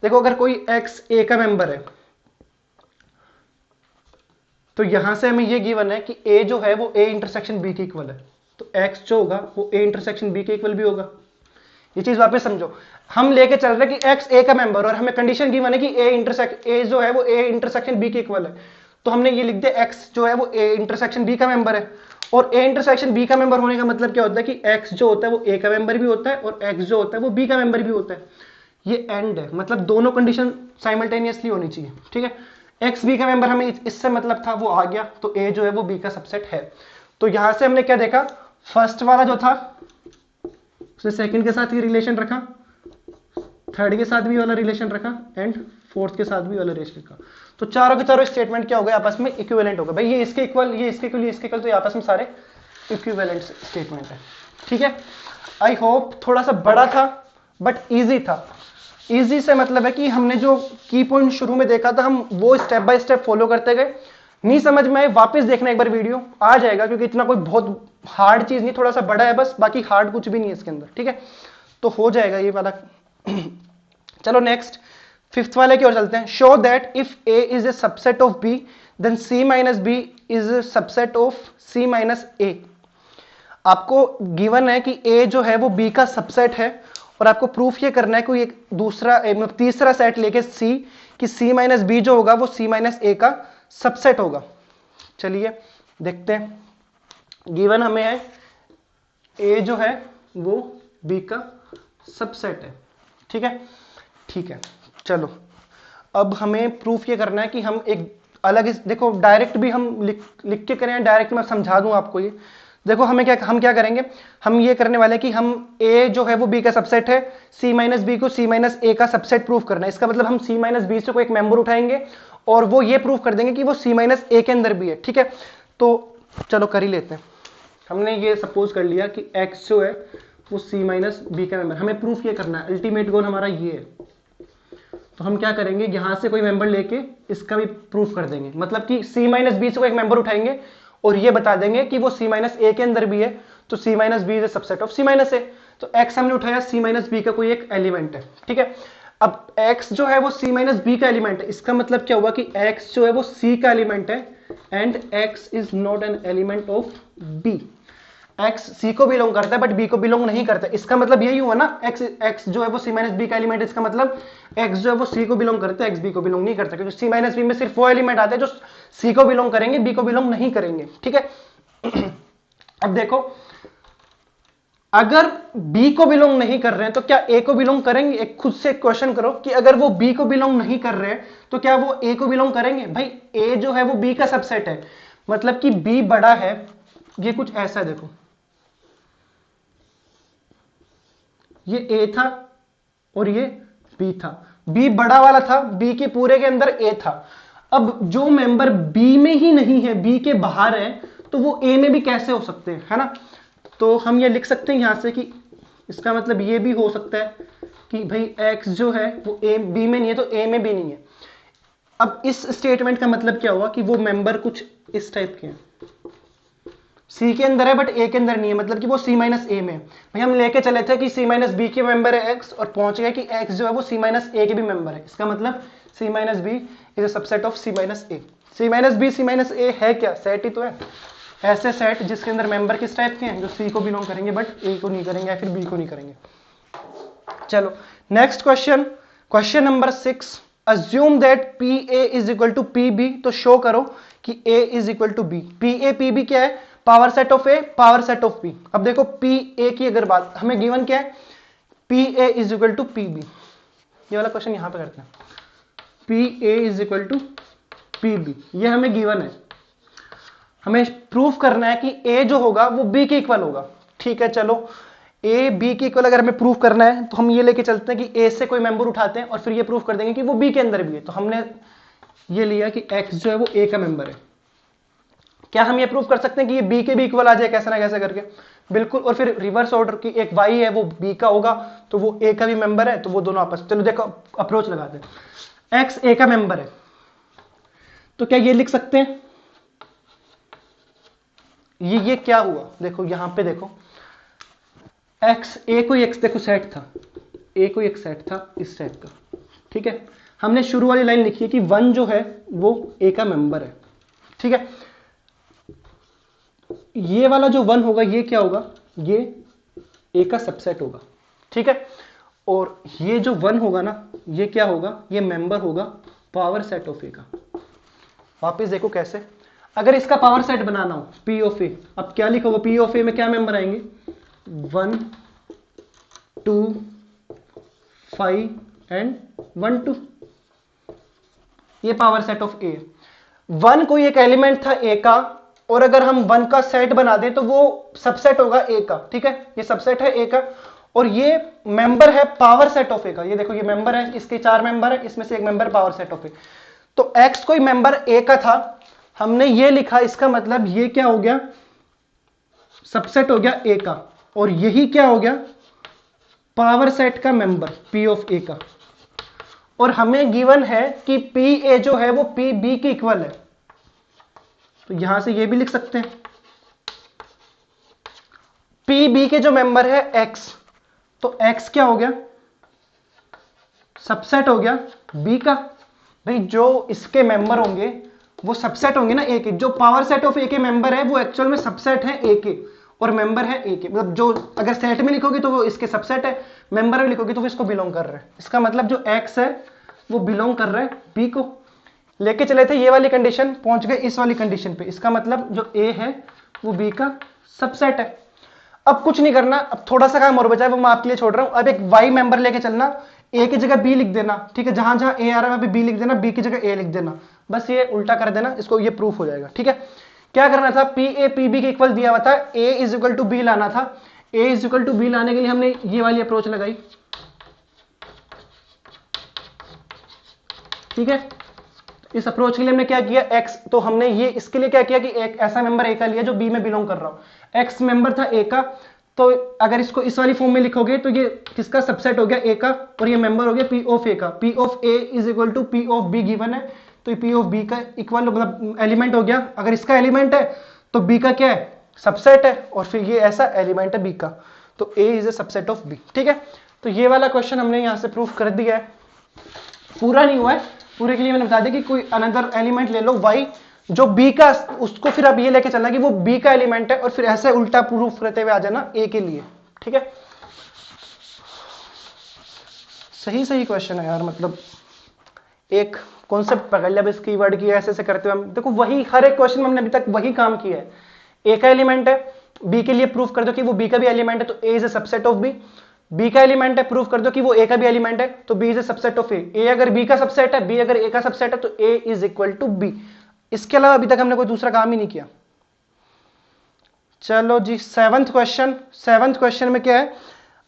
देखो अगर कोई एक्स ए का मेंबर है तो यहां से हमें ये गिवन है कि ए जो है वो ए इंटरसेक्शन बी के इक्वल है, तो एक्स जो होगा वो ए इंटरसेक्शन बी के इक्वल भी होगा। ये चीज वापस समझो, हम लेके चल रहे हैं कि एक्स ए का मेंबर और हमें कंडीशन गिवन है कि ए जो है वो ए इंटरसेक्शन बी के इक्वल है, तो हमने ये लिख दिया एक्स जो है वो ए इंटरसेक्शन बी का मेंबर है। और ए इंटरसेक्शन बी का मेंबर होने का मतलब क्या होता है कि एक्स जो होता है वो ए का मेंबर भी होता है और एक्स जो होता है वो बी का मेंबर भी होता है। ये एंड है, मतलब दोनों कंडीशन साइमल्टेनियसली होनी चाहिए। ठीक है, एक्स बी का मेंबर हमें इससे मतलब था वो आ गया, तो ए जो है वो बी का सबसेट है। तो यहां से हमने क्या देखा, फर्स्ट वाला जो था उसने सेकंड के साथ ही रिलेशन रखा, थर्ड के साथ भी वाला रिलेशन रखा एंड फोर्थ के साथ भी वाला रिलेशन रखा। तो चारों के चारों स्टेटमेंट क्या हो गए, आपस में इक्विवेलेंट हो गए। भाई ये इसके इक्वल, ये इसके इक्वल, ये इसके इक्वल, तो ये आपस में सारे इक्विवेलेंट स्टेटमेंट है। ठीक है, आई होप थोड़ा सा बड़ा था बट इजी था। इजी से मतलब है कि हमने जो की पॉइंट शुरू में देखा था हम वो स्टेप बाय स्टेप फॉलो करते गए। नहीं समझ में आए वापस देखना एक बार, वीडियो आ जाएगा, क्योंकि इतना कोई बहुत हार्ड चीज नहीं, थोड़ा सा बड़ा है बस, बाकी हार्ड कुछ भी नहीं है इसके अंदर। ठीक है, तो हो जाएगा ये वाला। चलो नेक्स्ट फिफ्थ वाले की ओर चलते हैं। Show that if A is a subset of B then C minus B is a subset of C minus A. आपको गिवन है कि ए जो है वो बी का सबसेट है और आपको प्रूफ ये करना है कोई एक दूसरा मतलब तीसरा सेट लेके सी, कि सी माइनस बी जो होगा वो सी माइनस ए का सबसेट होगा। चलिए देखते हैं, गिवन हमें है ए जो है वो बी का सबसेट है। ठीक है, ठीक है, चलो अब हमें प्रूफ ये करना है कि हम एक अलग, देखो डायरेक्ट भी हम लिख के करें, डायरेक्ट मैं समझा दूं आपको। ये देखो हम क्या करेंगे, हम ये करने वाले कि हम ए जो है वो बी का सबसेट है, सी माइनस बी को सी माइनस ए का सबसेट प्रूफ करना है। इसका मतलब हम सी माइनस बी से कोई एक मेंबर उठाएंगे और वो ये प्रूफ कर देंगे कि वो सी माइनस ए के अंदर भी है। ठीक है, तो चलो कर ही लेते हैं। हमने ये सपोज कर लिया कि एक्स जो है वो सी माइनस बी का मेंबर, हमें प्रूफ ये करना है, अल्टीमेट गोल हमारा ये है। तो हम क्या करेंगे, यहां से कोई मेंबर लेके इसका भी प्रूफ कर देंगे, मतलब कि सी माइनस बी से कोई एक मेंबर उठाएंगे और ये बता देंगे कि वो सी माइनस ए के अंदर भी है, तो C minus B is a subset of C minus A. तो एक्स हमने उठाया सी माइनस बी का कोई एक एलिमेंट है। ठीक है, अब एक्स जो है वो सी माइनस बी का एलिमेंट है, इसका मतलब क्या हुआ कि एक्स जो है वो सी का एलिमेंट है and x is not an element of B. x c को बिलोंग करता है बट b को बिलोंग नहीं करता है। इसका मतलब यही हुआ ना, x जो है वो c माइनस बी का एलिमेंट है, इसका मतलब x जो है वो c को बिलोंग करता है, x b को बिलोंग नहीं करता, क्योंकि c माइनस बी में सिर्फ वो एलिमेंट आते हैं जो c को बिलोंग करेंगे, b को बिलोंग नहीं करेंगे। ठीक है अब देखो, अगर b को बिलोंग नहीं कर रहे हैं तो क्या a को बिलोंग करेंगे? एक खुद से क्वेश्चन करो कि अगर वो b को बिलोंग नहीं कर रहे हैं तो क्या वो a को बिलोंग करेंगे? भाई a जो है वो b का सबसेट है, मतलब कि b बड़ा है, ये कुछ ऐसा है, देखो ये a था और ये b था, b बड़ा वाला था, b के पूरे के अंदर a था। अब जो मेंबर b में ही नहीं है, b के बाहर है, तो वो a में भी कैसे हो सकते हैं, है ना? तो हम ये लिख सकते हैं यहां से कि इसका मतलब ये भी हो सकता है कि भाई x जो है वो a b में नहीं है तो a में भी नहीं है। अब इस स्टेटमेंट का मतलब क्या हुआ कि वो मेंबर कुछ इस टाइप के हैं, c के अंदर है बट a के अंदर नहीं है, मतलब कि वो c माइनस a में है। भाई हम लेके चले थे कि c माइनस बी के मेंबर है x, और पहुंच गए कि x जो है वो c माइनस a के भी मेंबर है। इसका मतलब c minus B is a subset of c minus a। c minus B c minus a है क्या? सेट ही तो है, ऐसे सेट जिसके अंदर मेंबर किस टाइप के हैं, जो c को बिलोंग करेंगे बट a को नहीं करेंगे या फिर b को नहीं करेंगे। चलो next question, question number 6, assume that PA is equal to PB, तो शो करो कि A is equal to B। PA PB क्या है? Power set of A, power set of B। अब देखो PA की अगर बात हमें गिवन क्या है, PA is equal to PB, ये वाला क्वेश्चन यहां पे करते हैं। PA is equal to PB, ये हमें गिवन है, हमें प्रूफ करना है कि A जो होगा वो B के इक्वल होगा। ठीक है, चलो A B के इक्वल अगर हमें प्रूफ करना है तो हम ये लेके चलते हैं कि A से कोई मेंबर उठाते हैं और फिर ये प्रूफ कर देंगे कि वो B के अंदर भी है। तो हमने ये लिया कि X जो है वो A का मेंबर है। क्या हम ये प्रूफ कर सकते हैं कि ये B के भी इक्वल आ जाए कैसे ना कैसे करके? बिल्कुल। और फिर रिवर्स ऑर्डर की एक Y है वो B का होगा तो वो A का भी मेंबर है, तो वो दोनों आपस। चलो देखो अप्रोच लगाते हैं। X A का मेंबर है तो क्या ये लिख सकते हैं, ये क्या हुआ? देखो यहां पे देखो, x a कोई x देखो सेट था, a कोई एक सेट था इस टाइप का। ठीक है, हमने शुरू वाली लाइन लिखी है कि 1 जो है वो a का मेंबर है। ठीक है, ये वाला जो 1 होगा ये क्या होगा? ये a का सबसेट होगा। ठीक है, और ये जो 1 होगा ना ये क्या होगा? ये मेंबर होगा पावर सेट ऑफ a का। वापस देखो कैसे, अगर इसका पावर सेट बनाना हो P ऑफ A, अब क्या लिखा होगा? P ऑफ A में क्या मेंबर आएंगे? 1 2 5 एंड 1 2, ये पावर सेट ऑफ A। 1 कोई एक एलिमेंट था A का, और अगर हम 1 का सेट बना दें तो वो सबसेट होगा A का। ठीक है, ये सबसेट है A का, और ये मेंबर है पावर सेट ऑफ A का। ये देखो ये मेंबर है, इसके 4 मेंबर है, इसमें से एक member power set of A। तो X कोई मेंबर A का था, हमने ये लिखा, इसका मतलब ये क्या हो गया? सबसेट हो गया A का, और यही क्या हो गया? पावर सेट का मेंबर P ऑफ A का। और हमें गिवन है कि PA जो है वो PB के इक्वल है, तो यहां से ये भी लिख सकते हैं PB के जो मेंबर है X, तो X क्या हो गया? सबसेट हो गया B का। भाई जो इसके मेंबर होंगे वो सबसेट होंगे ना A के, जो पावर सेट ऑफ A के मेंबर है वो एक्चुअल में सबसेट है A के और मेंबर है A के। मतलब जो अगर सेट में लिखोगे तो वो इसके सबसेट है, मेंबर में लिखोगे तो वो इसको बिलोंग कर रहे हैं। इसका मतलब जो X है वो बिलोंग कर रहा है B को। लेके चले थे ये वाली कंडीशन, पहुंच गए इस वाली कंडीशन पे, इसका मतलब जो A है वो B का सबसेट है। अब कुछ नहीं करना, अब थोड़ा सा काम और बचा है वो मैं आपके लिए छोड़ रहा हूं। अब एक Y मेंबर लेके चलना, A की जगह B लिख देना। ठीक है, जहां जहां A आ रहा है वहां पे B लिख देना, B की जगह A लिख देना, बस ये उल्टा कर देना इसको, ये प्रूफ हो जाएगा। ठीक है, क्या करना था? PA PB के इक्वल दिया हुआ था, A is equal to B लाना था। A is equal to B लाने के लिए हमने ये वाली अप्रोच लगाई। ठीक है, इस अप्रोच के लिए हमने क्या किया? X, तो हमने ये इसके लिए क्या किया कि एक ऐसा मेंबर A का लिया जो B में बिलोंग कर रहा हो। X मेंबर था A का, तो अगर इसको इस वाली फॉर्म में लिखोगे तो ये किसका सबसेट हो गया? A का, और ये मेंबर हो गया P ऑफ A का। P of A is equal to P of B given है, तो P ऑफ B का इक्वल मतलब एलिमेंट हो गया। अगर इसका एलिमेंट है तो B का क्या है? सबसेट है, और फिर ये ऐसा एलिमेंट है B का, तो A is a subset of B। ठीक है, तो ये वाला क्वेश्चन हमने यहां से प्रूफ कर दिया है। पूरा नहीं हुआ है, पूरे के लिए मैंने बता दिया कि कोई अनदर एलिमेंट ले लो Y जो बी का, उसको फिर आप ये लेके चलना कि वो बी का एलिमेंट है, और फिर ऐसे उल्टा प्रूफ करते हुए आ जाना ए के लिए। ठीक है, सही सही क्वेश्चन है यार, मतलब एक कॉन्सेप्ट पकड़ लिया इस कीवर्ड की, ऐसे ऐसे करते हुए हम देखो वही हर एक क्वेश्चन में हमने अभी तक वही काम किया है। ए का एलिमेंट है, बी के लिए प्रूफ कर दो कि वो बी का भी एलिमेंट है, तो A is a subset of B. B का एलिमेंट है, प्रूफ कर दो कि वो ए का भी एलिमेंट है, तो B is a subset of A. A अगर बी का सबसेट है, बी अगर ए का सबसेट है, तो A is equal to B. इसके अलावा अभी तक हमने कोई दूसरा काम ही नहीं किया। चलो जी, सेवंथ क्वेश्चन। सेवंथ क्वेश्चन में क्या है,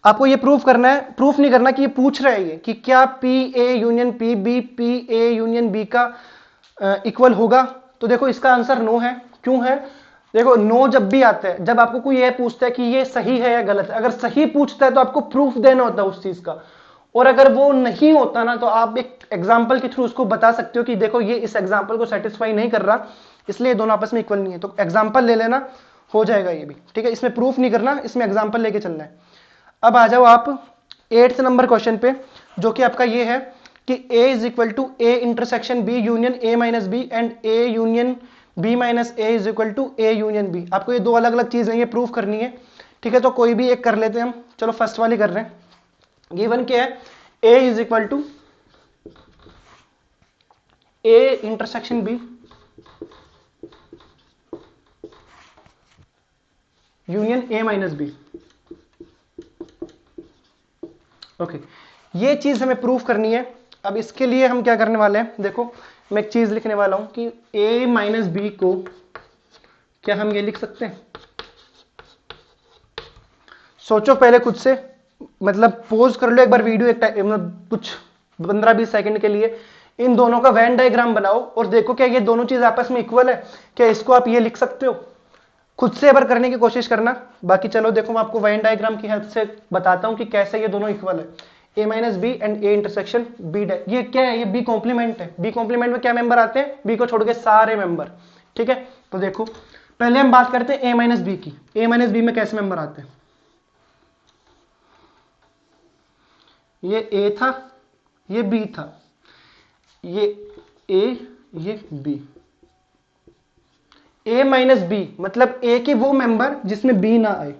आपको ये प्रूफ करना है, प्रूफ नहीं करना, कि ये पूछ रहा है ये कि क्या P A union P B, P A union B का इक्वल होगा। तो देखो इसका आंसर नो है। क्यों है? देखो नो जब भी आता है, जब आपको कोई ये पूछता है कि ये सही है या गलत है, अगर सही पूछता है तो आपको प्रूफ देना होता है उस चीज का, और अगर वो नहीं होता ना, तो आप एक एग्जाम्पल के थ्रू उसको बता सकते हो कि देखो ये इस एग्जाम्पल को सेटिस्फाई नहीं कर रहा, इसलिए दोनों आपस में इक्वल नहीं है। तो एग्जाम्पल ले लेना, हो जाएगा ये भी। ठीक है, इसमें प्रूफ नहीं करना, इसमें एग्जाम्पल लेके चलना है। अब आ जाओ आप 8th नंबर क्वेश्चन पे, जो कि आपका ये है कि A is equal to A intersection B union A minus B and A union B minus A is equal to A union B। आपको ये दो अलग अलग चीजें ये प्रूफ करनी है। ठीक है, तो कोई भी एक कर लेते हैं हम। चलो फर्स्ट वाली कर रहे हैं। गिवन क्या है, A is equal to A intersection B union A minus B. Okay, ये चीज हमें प्रूफ करनी है। अब इसके लिए हम क्या करने वाले हैं, देखो मैं एक चीज लिखने वाला हूं कि a माइनस बी को क्या हम ये लिख सकते हैं। सोचो पहले खुद से, मतलब पोज कर लो एक बार वीडियो, एक मतलब कुछ 15-20 सेकंड के लिए, इन दोनों का वेन डायग्राम बनाओ और देखो क्या ये दोनों चीज आपस में इक्वल है। क्या इसको आप ये लिख सकते हो? खुद से एक बार करने की कोशिश करना। बाकी चलो देखो मैं आपको वेन डायग्राम की हेल्प से बताता हूं कि कैसे ये दोनों इक्वल है। A minus B and A intersection B. ये क्या है, ये बी कॉम्प्लीमेंट है। बी कॉम्प्लीमेंट में क्या मेंबर आते हैं, बी को छोड़ के सारे मेंबर। ठीक है, तो देखो पहले हम बात करते हैं ए माइनस बी की। ए माइनस बी में कैसे मेंबर आते हैं, ये ए था, ये बी था, ये ए, ये बी। ए माइनस बी मतलब ए के वो मेंबर जिसमें बी ना आए।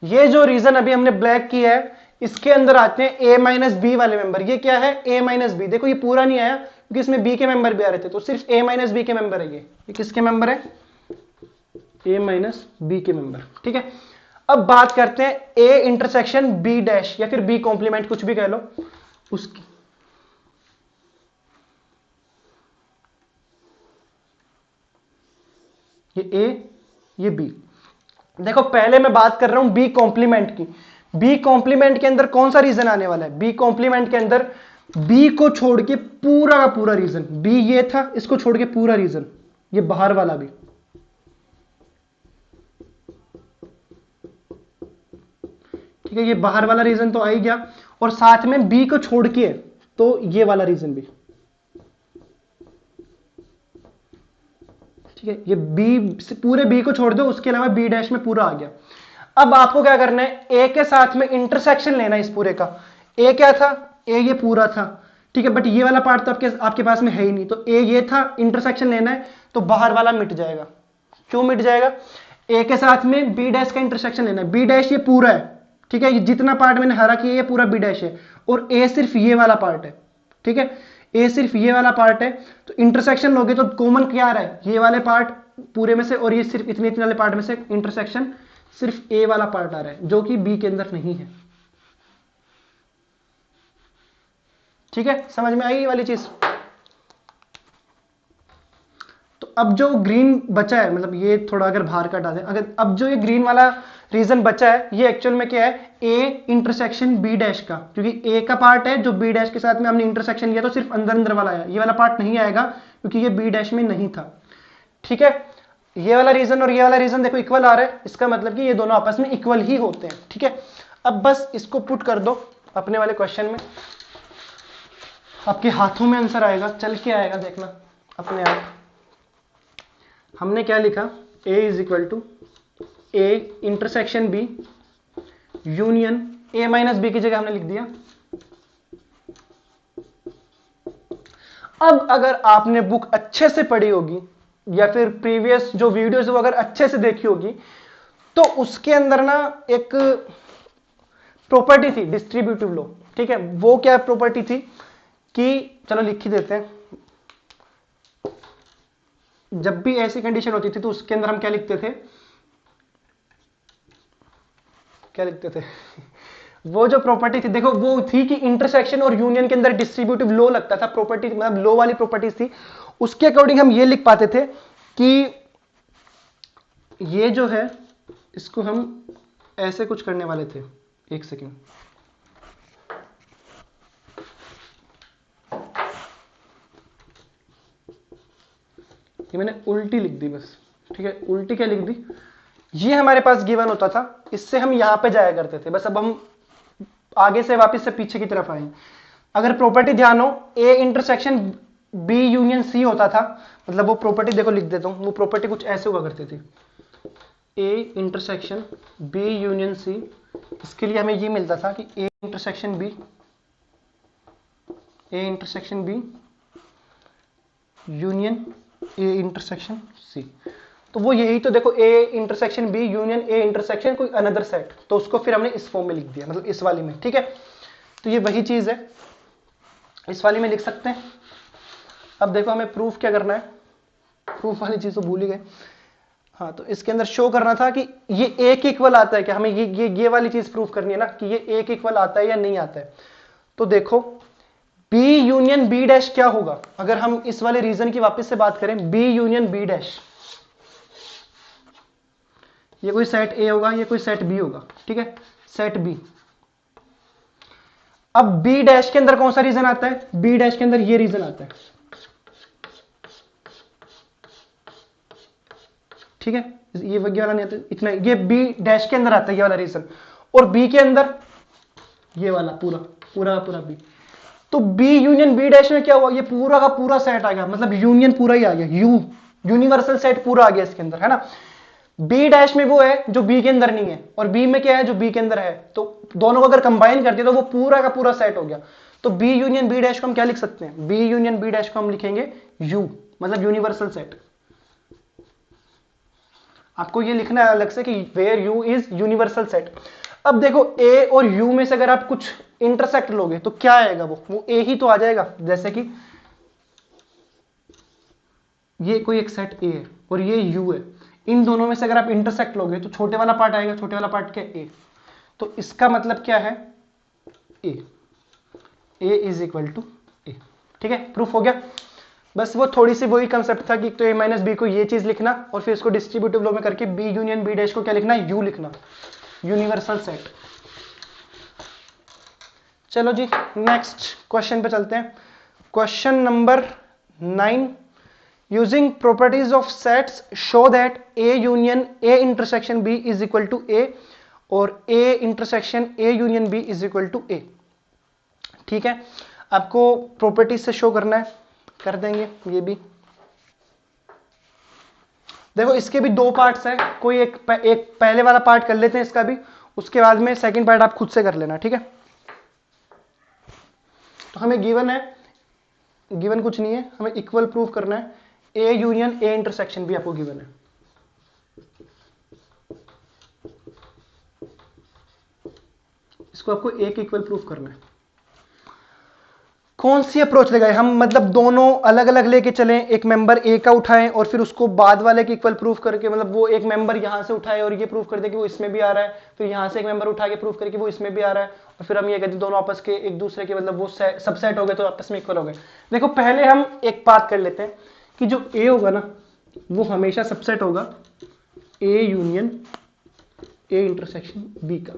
ये जो रीजन अभी हमने ब्लैक किया है, इसके अंदर आते हैं ए माइनस बी वाले मेंबर। ये क्या है, ए माइनस बी। देखो ये पूरा नहीं आया क्योंकि इसमें बी के मेंबर भी आ रहे थे, तो सिर्फ ए माइनस बी के मेंबर है। ये किसके मेंबर है, ए माइनस बी के मेंबर। ठीक है, अब बात करते हैं ए इंटरसेक्शन बी डैश या फिर बी कॉम्प्लीमेंट, कुछ भी कह लो उसकी। ये ए, ये बी। देखो पहले मैं बात कर रहा हूं बी कॉम्प्लीमेंट की। बी कॉम्प्लीमेंट के अंदर कौन सा रीजन आने वाला है, बी कॉम्प्लीमेंट के अंदर बी को छोड़ के पूरा का पूरा रीजन। बी ये था, इसको छोड़ के पूरा रीजन, ये बाहर वाला भी। ठीक है, ये बाहर वाला रीजन तो आ ही गया, और साथ में बी को छोड़ के तो ये वाला रीजन भी। ठीक है, ये बी से पूरे बी को छोड़ दो, उसके अलावा बी डैश में पूरा आ गया। अब आपको क्या करना है, ए के साथ में इंटरसेक्शन लेना है इस पूरे का। ए क्या था, ए ये पूरा था। ठीक है, बट ये वाला पार्ट तो आपके पास में है ही नहीं, तो ए ये था, इंटरसेक्शन लेना है, तो बाहर वाला मिट जाएगा। क्यों मिट जाएगा, ए के साथ में बी डैश का इंटरसेक्शन लेना है। बी डैश ये पूरा है। ठीक है, ये जितना पार्ट मैंने हरा किया ये पूरा बी डैश है, और ए सिर्फ ये वाला पार्ट है। ठीक है, ए सिर्फ ये वाला पार्ट है, तो इंटरसेक्शन लोगे तो कॉमन क्या आ रहा है, ये वाले पार्ट पूरे में से, और ये सिर्फ इतने इतने वाले पार्ट में से इंटरसेक्शन सिर्फ ए वाला पार्ट आ रहा है, जो कि बी के अंदर नहीं है। ठीक है, समझ में आई ये वाली चीज। तो अब जो ग्रीन बचा है, मतलब ये थोड़ा अगर बाहर का हटा दें, अगर अब जो ये ग्रीन वाला रीजन बचा है, ये एक्चुअल में क्या है, ए इंटरसेक्शन बी डैश का। क्योंकि ए का पार्ट है जो बी डैश के साथ में हमने इंटरसेक्शन किया, तो सिर्फ अंदर अंदर वाला आया, ये वाला पार्ट नहीं आएगा क्योंकि ये बी डैश में नहीं था। ठीक है, ये वाला रीजन और ये वाला रीजन देखो इक्वल आ रहा है, इसका मतलब कि ये दोनों आपस में इक्वल ही होते हैं। ठीक है, अब बस इसको पुट कर दो अपने वाले क्वेश्चन में, आपके हाथों में आंसर आएगा, चल के आएगा, देखना अपने आप। हमने क्या लिखा, A is equal to A intersection B union, A minus B की जगह हमने लिख दिया अब अगर आपने बुक अच्छे से पढ़ी होगी या फिर प्रीवियस जो वीडियोस वो अगर अच्छे से देखी होगी, तो उसके अंदर ना एक प्रॉपर्टी थी डिस्ट्रीब्यूटिव लॉ, ठीक है। वो क्या प्रॉपर्टी थी कि चलो लिख ही देते हैं, जब भी ऐसी कंडीशन होती थी तो उसके अंदर हम क्या लिखते थे, क्या लिखते थे वो जो प्रॉपर्टी थी देखो वो थी कि इंटरसेक्शन और यूनियन के अंदर डिस्ट्रीब्यूटिव लॉ लगता था, प्रॉपर्टी मतलब लॉ वाली प्रॉपर्टीज थी। उसके अकॉर्डिंग हम ये लिख पाते थे कि ये जो है इसको हम ऐसे कुछ करने वाले थे। एक सेकेंड, ये मैंने उल्टी लिख दी बस, ठीक है। उल्टी क्या लिख दी, ये हमारे पास गिवन होता था, इससे हम यहां पे जाया करते थे। बस अब हम आगे से वापस से पीछे की तरफ आए। अगर प्रॉपर्टी ध्यान हो, A intersection B union C होता था, मतलब वो प्रॉपर्टी देखो लिख देता हूं, वो प्रॉपर्टी कुछ ऐसे हुआ करती थी, A intersection B union C. इसके लिए हमें ये मिलता था कि A intersection B union A intersection C. तो वो यही तो देखो, A intersection B union A intersection कोई अनदर सेट, तो उसको फिर हमने इस फॉर्म में लिख दिया, मतलब इस वाली में, ठीक है। तो ये वही चीज है, इस वाली में लिख सकते हैं। अब देखो हमें प्रूफ क्या करना है, प्रूफ वाली चीज तो भूल ही गए। हाँ, तो इसके अंदर शो करना था कि ये एक इक्वल आता है क्या, हमें ये वाली चीज प्रूफ करनी है ना कि ये एक इक्वल आता है या नहीं आता है। तो देखो B यूनियन B डैश क्या होगा, अगर हम इस वाले रीजन की वापस से बात करें, B यूनियन B डैश, ये कोई सेट A होगा, ये कोई सेट B होगा, ठीक है, सेट B। अब B डैश के अंदर कौन सा रीजन आता है, B डैश के अंदर ये रीजन आता है, ठीक है। ये वाला नहीं आता इतना, ये B डैश के अंदर आता है ये वाला रीजन, और B के अंदर ये वाला पूरा B। तो B यूनियन B डैश में क्या हुआ, ये पूरा का पूरा सेट आ गया, मतलब यूनियन पूरा ही आ गया, यूनिवर्सल सेट पूरा आ गया इसके अंदर, है ना। B डैश में वो है जो B के अंदर नहीं है, और B में क्या है जो B के अंदर है, तो दोनों को अगर कंबाइन कर दिया तो वो पूरा का पूरा सेट हो गया। तो B यूनियन B डैश को हम क्या लिख सकते हैं, B यूनियन B डैश को हम लिखेंगे U, मतलब यूनिवर्सल सेट। आपको ये लिखना है अलग से कि where U is universal set. अब देखो A और U में से अगर आप कुछ इंटरसेक्ट लोगे तो क्या आएगा, वो A ही तो आ जाएगा। जैसे कि ये कोई एक सेट A है और ये U है, इन दोनों में से अगर आप इंटरसेक्ट लोगे तो छोटे वाला पार्ट आएगा, छोटे वाला पार्ट क्या A, तो इसका मतलब क्या है A is equal to A, ठीक है। प्रूफ हो गया। बस वो थोड़ी सी वही कंसेप्ट था कि तो A माइनस बी को ये चीज लिखना और फिर इसको डिस्ट्रीब्यूटिव लॉ में करके B यूनियन B डैश को क्या लिखना, U लिखना, यूनिवर्सल सेट। चलो जी नेक्स्ट क्वेश्चन पे चलते हैं। Question number 9, using properties of sets show that A union A intersection B is equal to A और A intersection A union B is equal to A, ठीक है। आपको properties से show करना है, कर देंगे ये भी। देखो इसके भी दो पार्ट्स हैं, कोई एक पहले वाला पार्ट कर लेते हैं इसका भी, उसके बाद में सेकंड पार्ट आप खुद से कर लेना, ठीक है। तो हमें गिवन है, गिवन कुछ नहीं है, हमें इक्वल प्रूफ करना है, A यूनियन A इंटरसेक्शन भी आपको गिवन है। इसको आपको एक इक्वल प्रूफ करना है। कौन सी अप्रोच लगाए हम, मतलब दोनों अलग अलग लेके चलें, एक मेंबर ए का उठाएं और फिर उसको बाद वाले के इक्वल प्रूफ करके, मतलब वो एक मेंबर यहां से उठाए और ये प्रूफ कर दे कि वो इसमें भी आ रहा है, फिर यहां से एक मेंबर उठा के प्रूफ करके वो इसमें भी आ रहा है, और फिर हम ये कहते हैं दोनों आपस के एक दूसरे के मतलब वो सबसेट हो गए तो आपस में इक्वल हो गए। देखो पहले हम एक बात कर लेते हैं कि जो ए होगा ना वो हमेशा सबसेट होगा A union A intersection B का।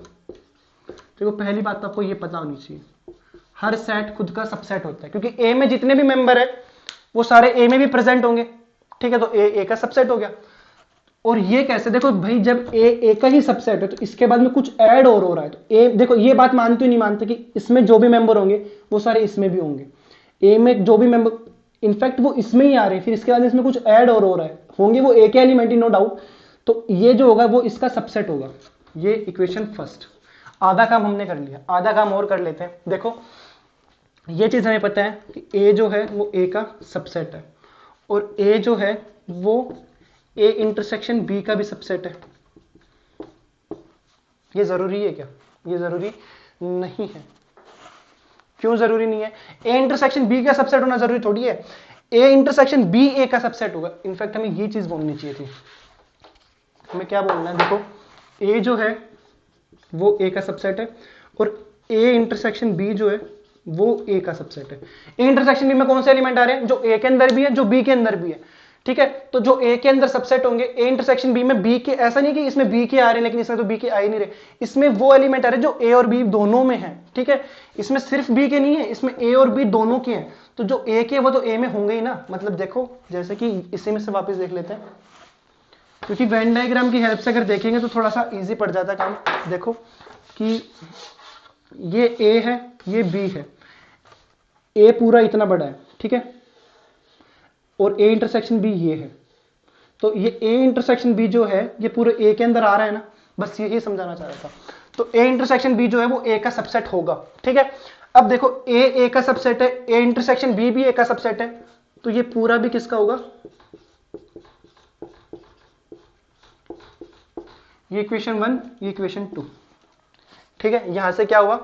देखो पहली बात तो आपको ये पता होनी चाहिए, हर सेट खुद का सबसेट होता है, क्योंकि ए में जितने भी मेंबर है वो सारे ए में भी प्रेजेंट होंगे, ठीक है। तो ए का सबसेट हो गया। और ये कैसे, देखो भाई जब ए का ही सबसेट है तो इसके बाद में कुछ ऐड और हो रहा है, तो ए देखो ये बात मानते नहीं मानते कि इसमें जो भी मेंबर होंगे वो सारे इसमें भी होंगे, ए में जो भी मेंबर इनफैक्ट वो इसमें ही आ रहे हैं, फिर इसके बाद इसमें कुछ ऐड और हो रहा है, होंगे वो ए के एलिमेंट ही नो डाउट, तो ये जो होगा वो इसका सबसेट होगा। ये इक्वेशन फर्स्ट, आधा काम हमने कर लिया, आधा काम और कर लेते हैं। देखो ये चीज हमें पता है कि ए जो है वो ए का सबसेट है और ए जो है वो ए इंटरसेक्शन बी का भी सबसेट है। ये जरूरी है क्या? ये जरूरी नहीं है। क्यों जरूरी नहीं है? ए इंटरसेक्शन बी का सबसेट होना जरूरी थोड़ी है। ए इंटरसेक्शन बी ए का सबसेट होगा। इनफैक्ट हमें ये चीज बोलनी चाहिए थी। हमें क्या बोलना है? देखो, ए जो है वो ए का सबसेट है और ए इंटरसेक्शन बी जो है वो ए का सबसेट है। ए इंटरसेक्शन बी में कौन से एलिमेंट आ रहे हैं? जो ए के अंदर भी है, जो बी के अंदर भी है। ठीक है, तो जो ए के अंदर सबसेट होंगे, ए इंटरसेक्शन बी में बी के, ऐसा नहीं कि इसमें बी के आ रहे हैं लेकिन इसमें तो बी के आ ही नहीं रहे, इसमें वो एलिमेंट आ रहे हैं जो ए और बी दोनों में है। ठीक है, इसमें सिर्फ बी के नहीं है, इसमें ए और बी दोनों के हैं। तो जो ए के वो तो ए में होंगे ही ना। मतलब देखो, जैसे कि इसी में से वापस देख लेते हैं, क्योंकि वेन डायग्राम की हेल्प से अगर देखेंगे तो थोड़ा सा इजी पड़ जाता है काम। देखो कि ये ए है, ये बी है, ए पूरा इतना बड़ा है, ठीक है, और ए इंटरसेक्शन बी ये है। तो ये ए इंटरसेक्शन बी जो है ये पूरे ए के अंदर आ रहा है ना, बस यही समझाना चाह रहा था। तो ए इंटरसेक्शन बी जो है वो ए का सबसेट होगा। ठीक है, अब देखो ए का सबसेट है, ए इंटरसेक्शन बी भी ए का सबसेट है, तो ये पूरा भी किसका होगा? ये इक्वेशन 1, ये इक्वेशन 2। ठीक है, यहां से क्या हुआ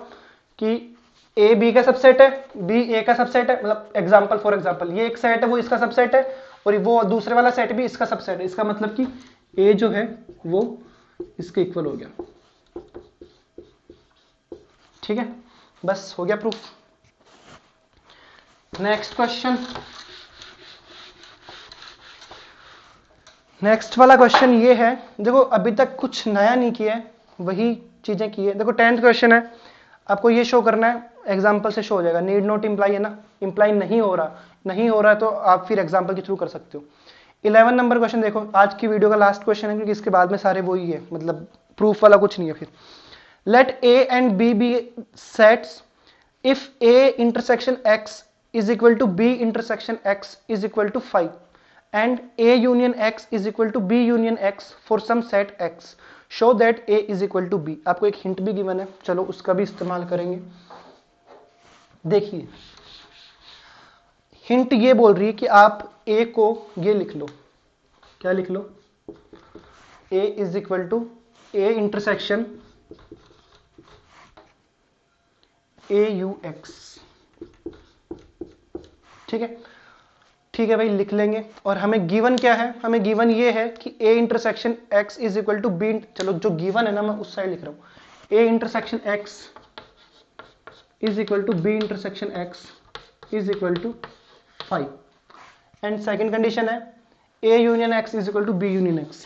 कि ए बी का सबसेट है, बी ए का सबसेट है। मतलब एग्जांपल, फॉर एग्जांपल ये एक सेट है वो इसका सबसेट है और वो दूसरे वाला सेट भी इसका सबसेट है। इसका मतलब कि ए जो है वो इसके इक्वल हो गया। ठीक है, बस हो गया प्रूफ। नेक्स्ट क्वेश्चन, नेक्स्ट वाला क्वेश्चन ये है। देखो अभी तक कुछ नया नहीं किया है, वही चीजें की है। देखो 10th क्वेश्चन है, आपको ये शो करना है, एग्जांपल से शो हो जाएगा। नीड नॉट इंप्लाई है ना, इंप्लाई नहीं हो रहा है तो आप फिर एग्जांपल के थ्रू कर सकते हो। 11 नंबर क्वेश्चन देखो, आज की वीडियो का लास्ट क्वेश्चन है क्योंकि इसके बाद में सारे वही है, मतलब प्रूफ वाला कुछ नहीं है। फिर let A and B sets if A intersection X is equal to B intersection X is equal to 5 and A union X is equal to B union X for some set X, show that A is equal to B। आपको एक hint भी given है, चलो उसका भी इस्तेमाल करेंगे। देखिए हिंट ये बोल रही है कि आप A को ये लिख लो, क्या लिख लो? A is equal to A intersection AUX। ठीक है, ठीक है भाई, लिख लेंगे। और हमें गिवन क्या है? हमें गिवन ये है कि A intersection X is equal to B. चलो जो गिवन है ना मैं उस साइड लिख रहा हूं, A intersection X is equal to B intersection X is equal to 5 and second condition है A union X is equal to B union X।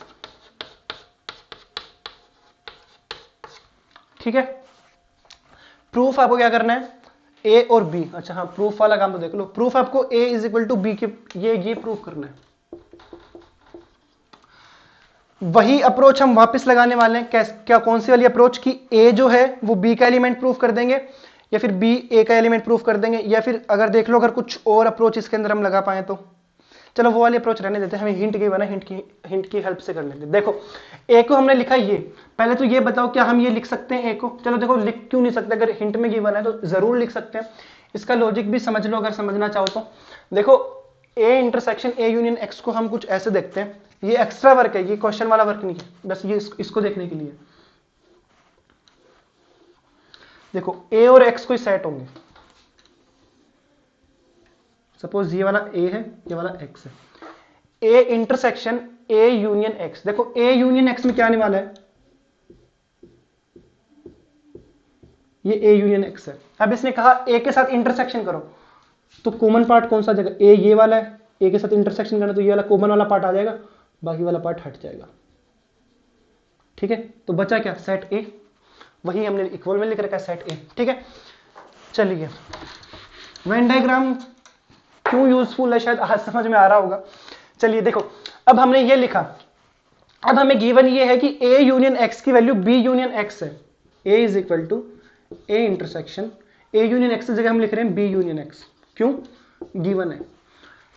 ठीक है, प्रूफ आपको क्या करना है? ए और बी। अच्छा हाँ, प्रूफ वाला काम तो देख लो। प्रूफ आपको ए इज इक्वल टू बी के ये प्रूफ करना है। वही अप्रोच हम वापस लगाने वाले हैं। क्या कौन सी वाली अप्रोच? की ए जो है वो बी का एलिमेंट प्रूफ कर देंगे या फिर बी ए का एलिमेंट प्रूफ कर देंगे, या फिर अगर देख लो अगर कुछ और अप्रोच इसके अंदर हम लगा पाए तो। चलो वो वाली अप्रोच रहने देते हैं, हमें हिंट की बना, हिंट की हेल्प से कर लेंगे। देखो ए को हमने लिखा ये, पहले तो ये बताओ क्या हम ये लिख सकते हैं ए को? चलो देखो लिख क्यों नहीं सकते, अगर हिंट में गिवन है तो जरूर लिख सकते हैं। इसका लॉजिक भी समझ लो अगर समझना चाहो तो। देखो A intersection A union x को हम कुछ ऐसे देखते हैं, ये एक्स्ट्रा वर्क है, ये क्वेश्चन वाला वर्क नहीं है, बस ये इसको देखने के लिए। देखो ए और एक्स कोई सेट होंगे, सपोज ये वाला ए है, ये वाला एक्स है। A intersection A union x, देखो ए यूनियन एक्स में क्या आने वाला है? ये ए यूनियन एक्स है। अब इसने कहा ए के साथ इंटरसेक्शन करो, तो कॉमन पार्ट कौन सा जगह? ए ये वाला है, ए के साथ इंटरसेक्शन करना तो ये वाला कॉमन वाला पार्ट आ जाएगा, बाकी वाला पार्ट हट जाएगा। ठीक है, तो बचा क्या? सेट ए, वही हमने इक्वल में लिख रखा है, सेट ए। ठीक है, चलिए वेन डायग्राम क्यों यूजफुल है शायद आज समझ में आ रहा होगा। चलिए देखो, अब हमने ये लिखा, अब हमें गिवन ये है कि ए यूनियन एक्स की वैल्यू बी यूनियन एक्स है। A is equal to A intersection A union X की जगह हम लिख रहे हैं बी यूनियन एक्स, क्यों? गिवन है।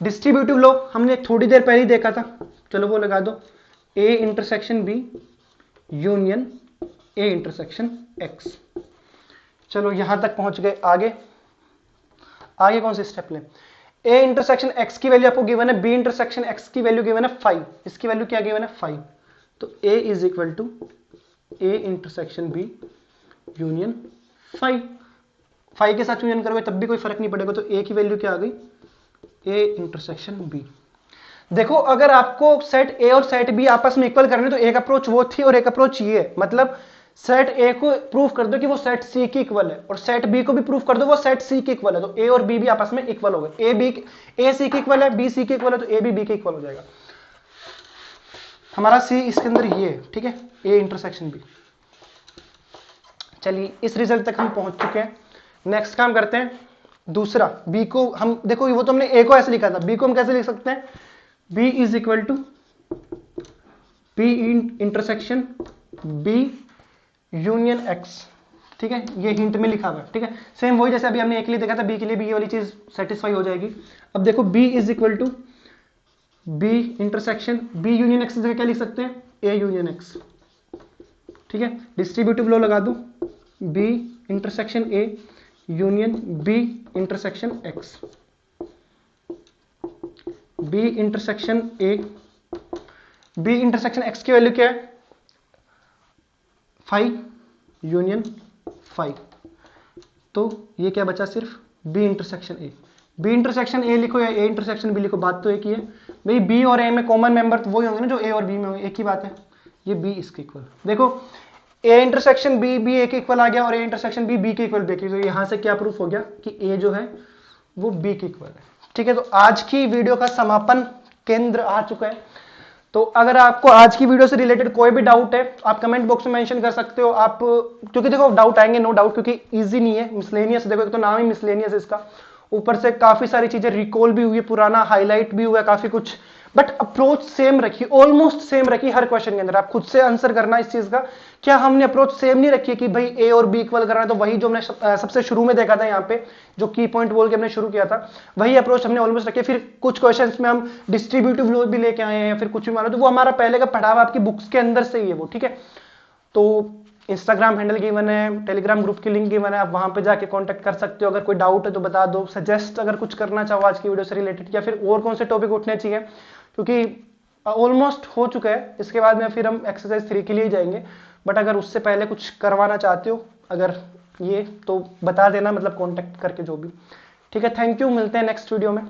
डिस्ट्रीब्यूटिव लॉ हमने थोड़ी देर पहले ही देखा था, चलो वो लगा दो। A intersection B union A intersection X. चलो यहां तक पहुंच गए। आगे आगे कौन सी स्टेप लें? ए इंटरसेक्शन एक्स की वैल्यू आपको गिवन है, बी इंटरसेक्शन एक्स की वैल्यू गिवन है 5, इसकी वैल्यू क्या गिवन है 5, तो A is equal to A intersection B union 5, 5 के साथ यूनियन करोगे तब भी कोई फर्क नहीं पड़ेगा, तो ए की वैल्यू क्या आ गई, ए इंटरसेक्शन बी। देखो अगर आपको सेट ए और सेट बी आपस में इक्वल करने तो एक अप्रोच वो थी और एक अप्रोच ये है, मतलब सेट ए को प्रूव कर दो कि वो सेट सी की इक्वल है और सेट बी को भी प्रूव कर दो वो सेट सी की इक्वल है, तो ए और बी भी आपस में इक्वल हो गए, ए सी की इक्वल है, बी सी की इक्वल है, तो ए बी के इक्वल हो जाएगा। हमारा सी इसके अंदर ये है, ठीक है, ए इंटरसेक्शन बी। चलिए इस रिजल्ट तक हम पहुंच चुके हैं। नेक्स्ट काम करते हैं दूसरा, बी को हम देखो, वो तो हमने ए को ऐसे लिखा था, बी को हम कैसे लिख सकते हैं, B is equal to B intersection B union X, ठीक है, ये हिंट में लिखा हुआ है, ठीक है, सेम वही जैसे अभी हमने ए के लिए देखा था, बी के लिए भी ये वाली चीज सेटिस्फाई हो जाएगी। अब देखो B is equal to B intersection B union X जगह क्या लिख सकते हैं, ए यूनियन एक्स, ठीक है, डिस्ट्रीब्यूटिव लॉ लगा दो, B intersection A union B intersection X, B intersection A, B intersection X की वैल्यू क्या है 5 यूनियन 5, तो ये क्या बचा सिर्फ B intersection A, B intersection A लिखो या ए इंटरसेक्शन बी लिखो, बात तो एक ही है भाई, बी और ए में कॉमन मेंबर तो वही होंगे ना जो ए और बी में होंगे, एक ही बात है, ये बी इसके इक्वल, देखो ए इंटरसेक्शन बी बी ए के इक्वल आ गया और ए इंटरसेक्शन बी बी के इक्वल बी के, तो यहां से क्या प्रूफ हो गया कि ए जो है वो बी के इक्वल है, ठीक है। तो आज की वीडियो का समापन केंद्र आ चुका है, तो अगर आपको आज की वीडियो से रिलेटेड कोई भी डाउट है आप कमेंट बॉक्स में मेंशन कर सकते हो, आप क्योंकि देखो डाउट आएंगे नो डाउट, क्योंकि इजी नहीं है, मिसलेनियस, देखो तो नाम ही मिसलेनियस है इसका, ऊपर से काफी सारी चीजें रिकॉल भी हुई है, पुराना हाईलाइट भी हुआ है काफी कुछ, बट अप्रोच सेम रखी, ऑलमोस्ट सेम रखी हर क्वेश्चन के अंदर। आप खुद से आंसर करना इस चीज का, क्या हमने अप्रोच सेम नहीं रखी कि भाई ए और बी इक्वल करना है, तो वही जो हमने सबसे शुरू में देखा था यहाँ पे जो की पॉइंट बोल के हमने शुरू किया था वही अप्रोच हमने ऑलमोस्ट रखी। फिर कुछ क्वेश्चंस में हम डिस्ट्रीब्यूटिव लॉ भी लेके आए हैं या फिर कुछ भी मानो, तो वो हमारा पहले का पढ़ा हुआ आपकी बुक्स के अंदर से ही है वो, ठीक है। तो इंस्टाग्राम हैंडल गिवन है, टेलीग्राम ग्रुप की लिंक गिवन है, आप वहां पे जाके कांटेक्ट कर सकते हो, अगर कोई डाउट है तो बता दो, सजेस्ट अगर कुछ करना चाहो आज की वीडियो से रिलेटेड या फिर और कौन से टॉपिक उठने चाहिए, क्योंकि ऑलमोस्ट हो चुका है, इसके बाद में फिर हम एक्सरसाइज 3 के लिए जाएंगे, बट अगर उससे पहले कुछ करवाना चाहते हो अगर ये तो बता देना, मतलब कांटेक्ट करके जो भी, ठीक है। थैंक यू, मिलते हैं नेक्स्ट वीडियो में।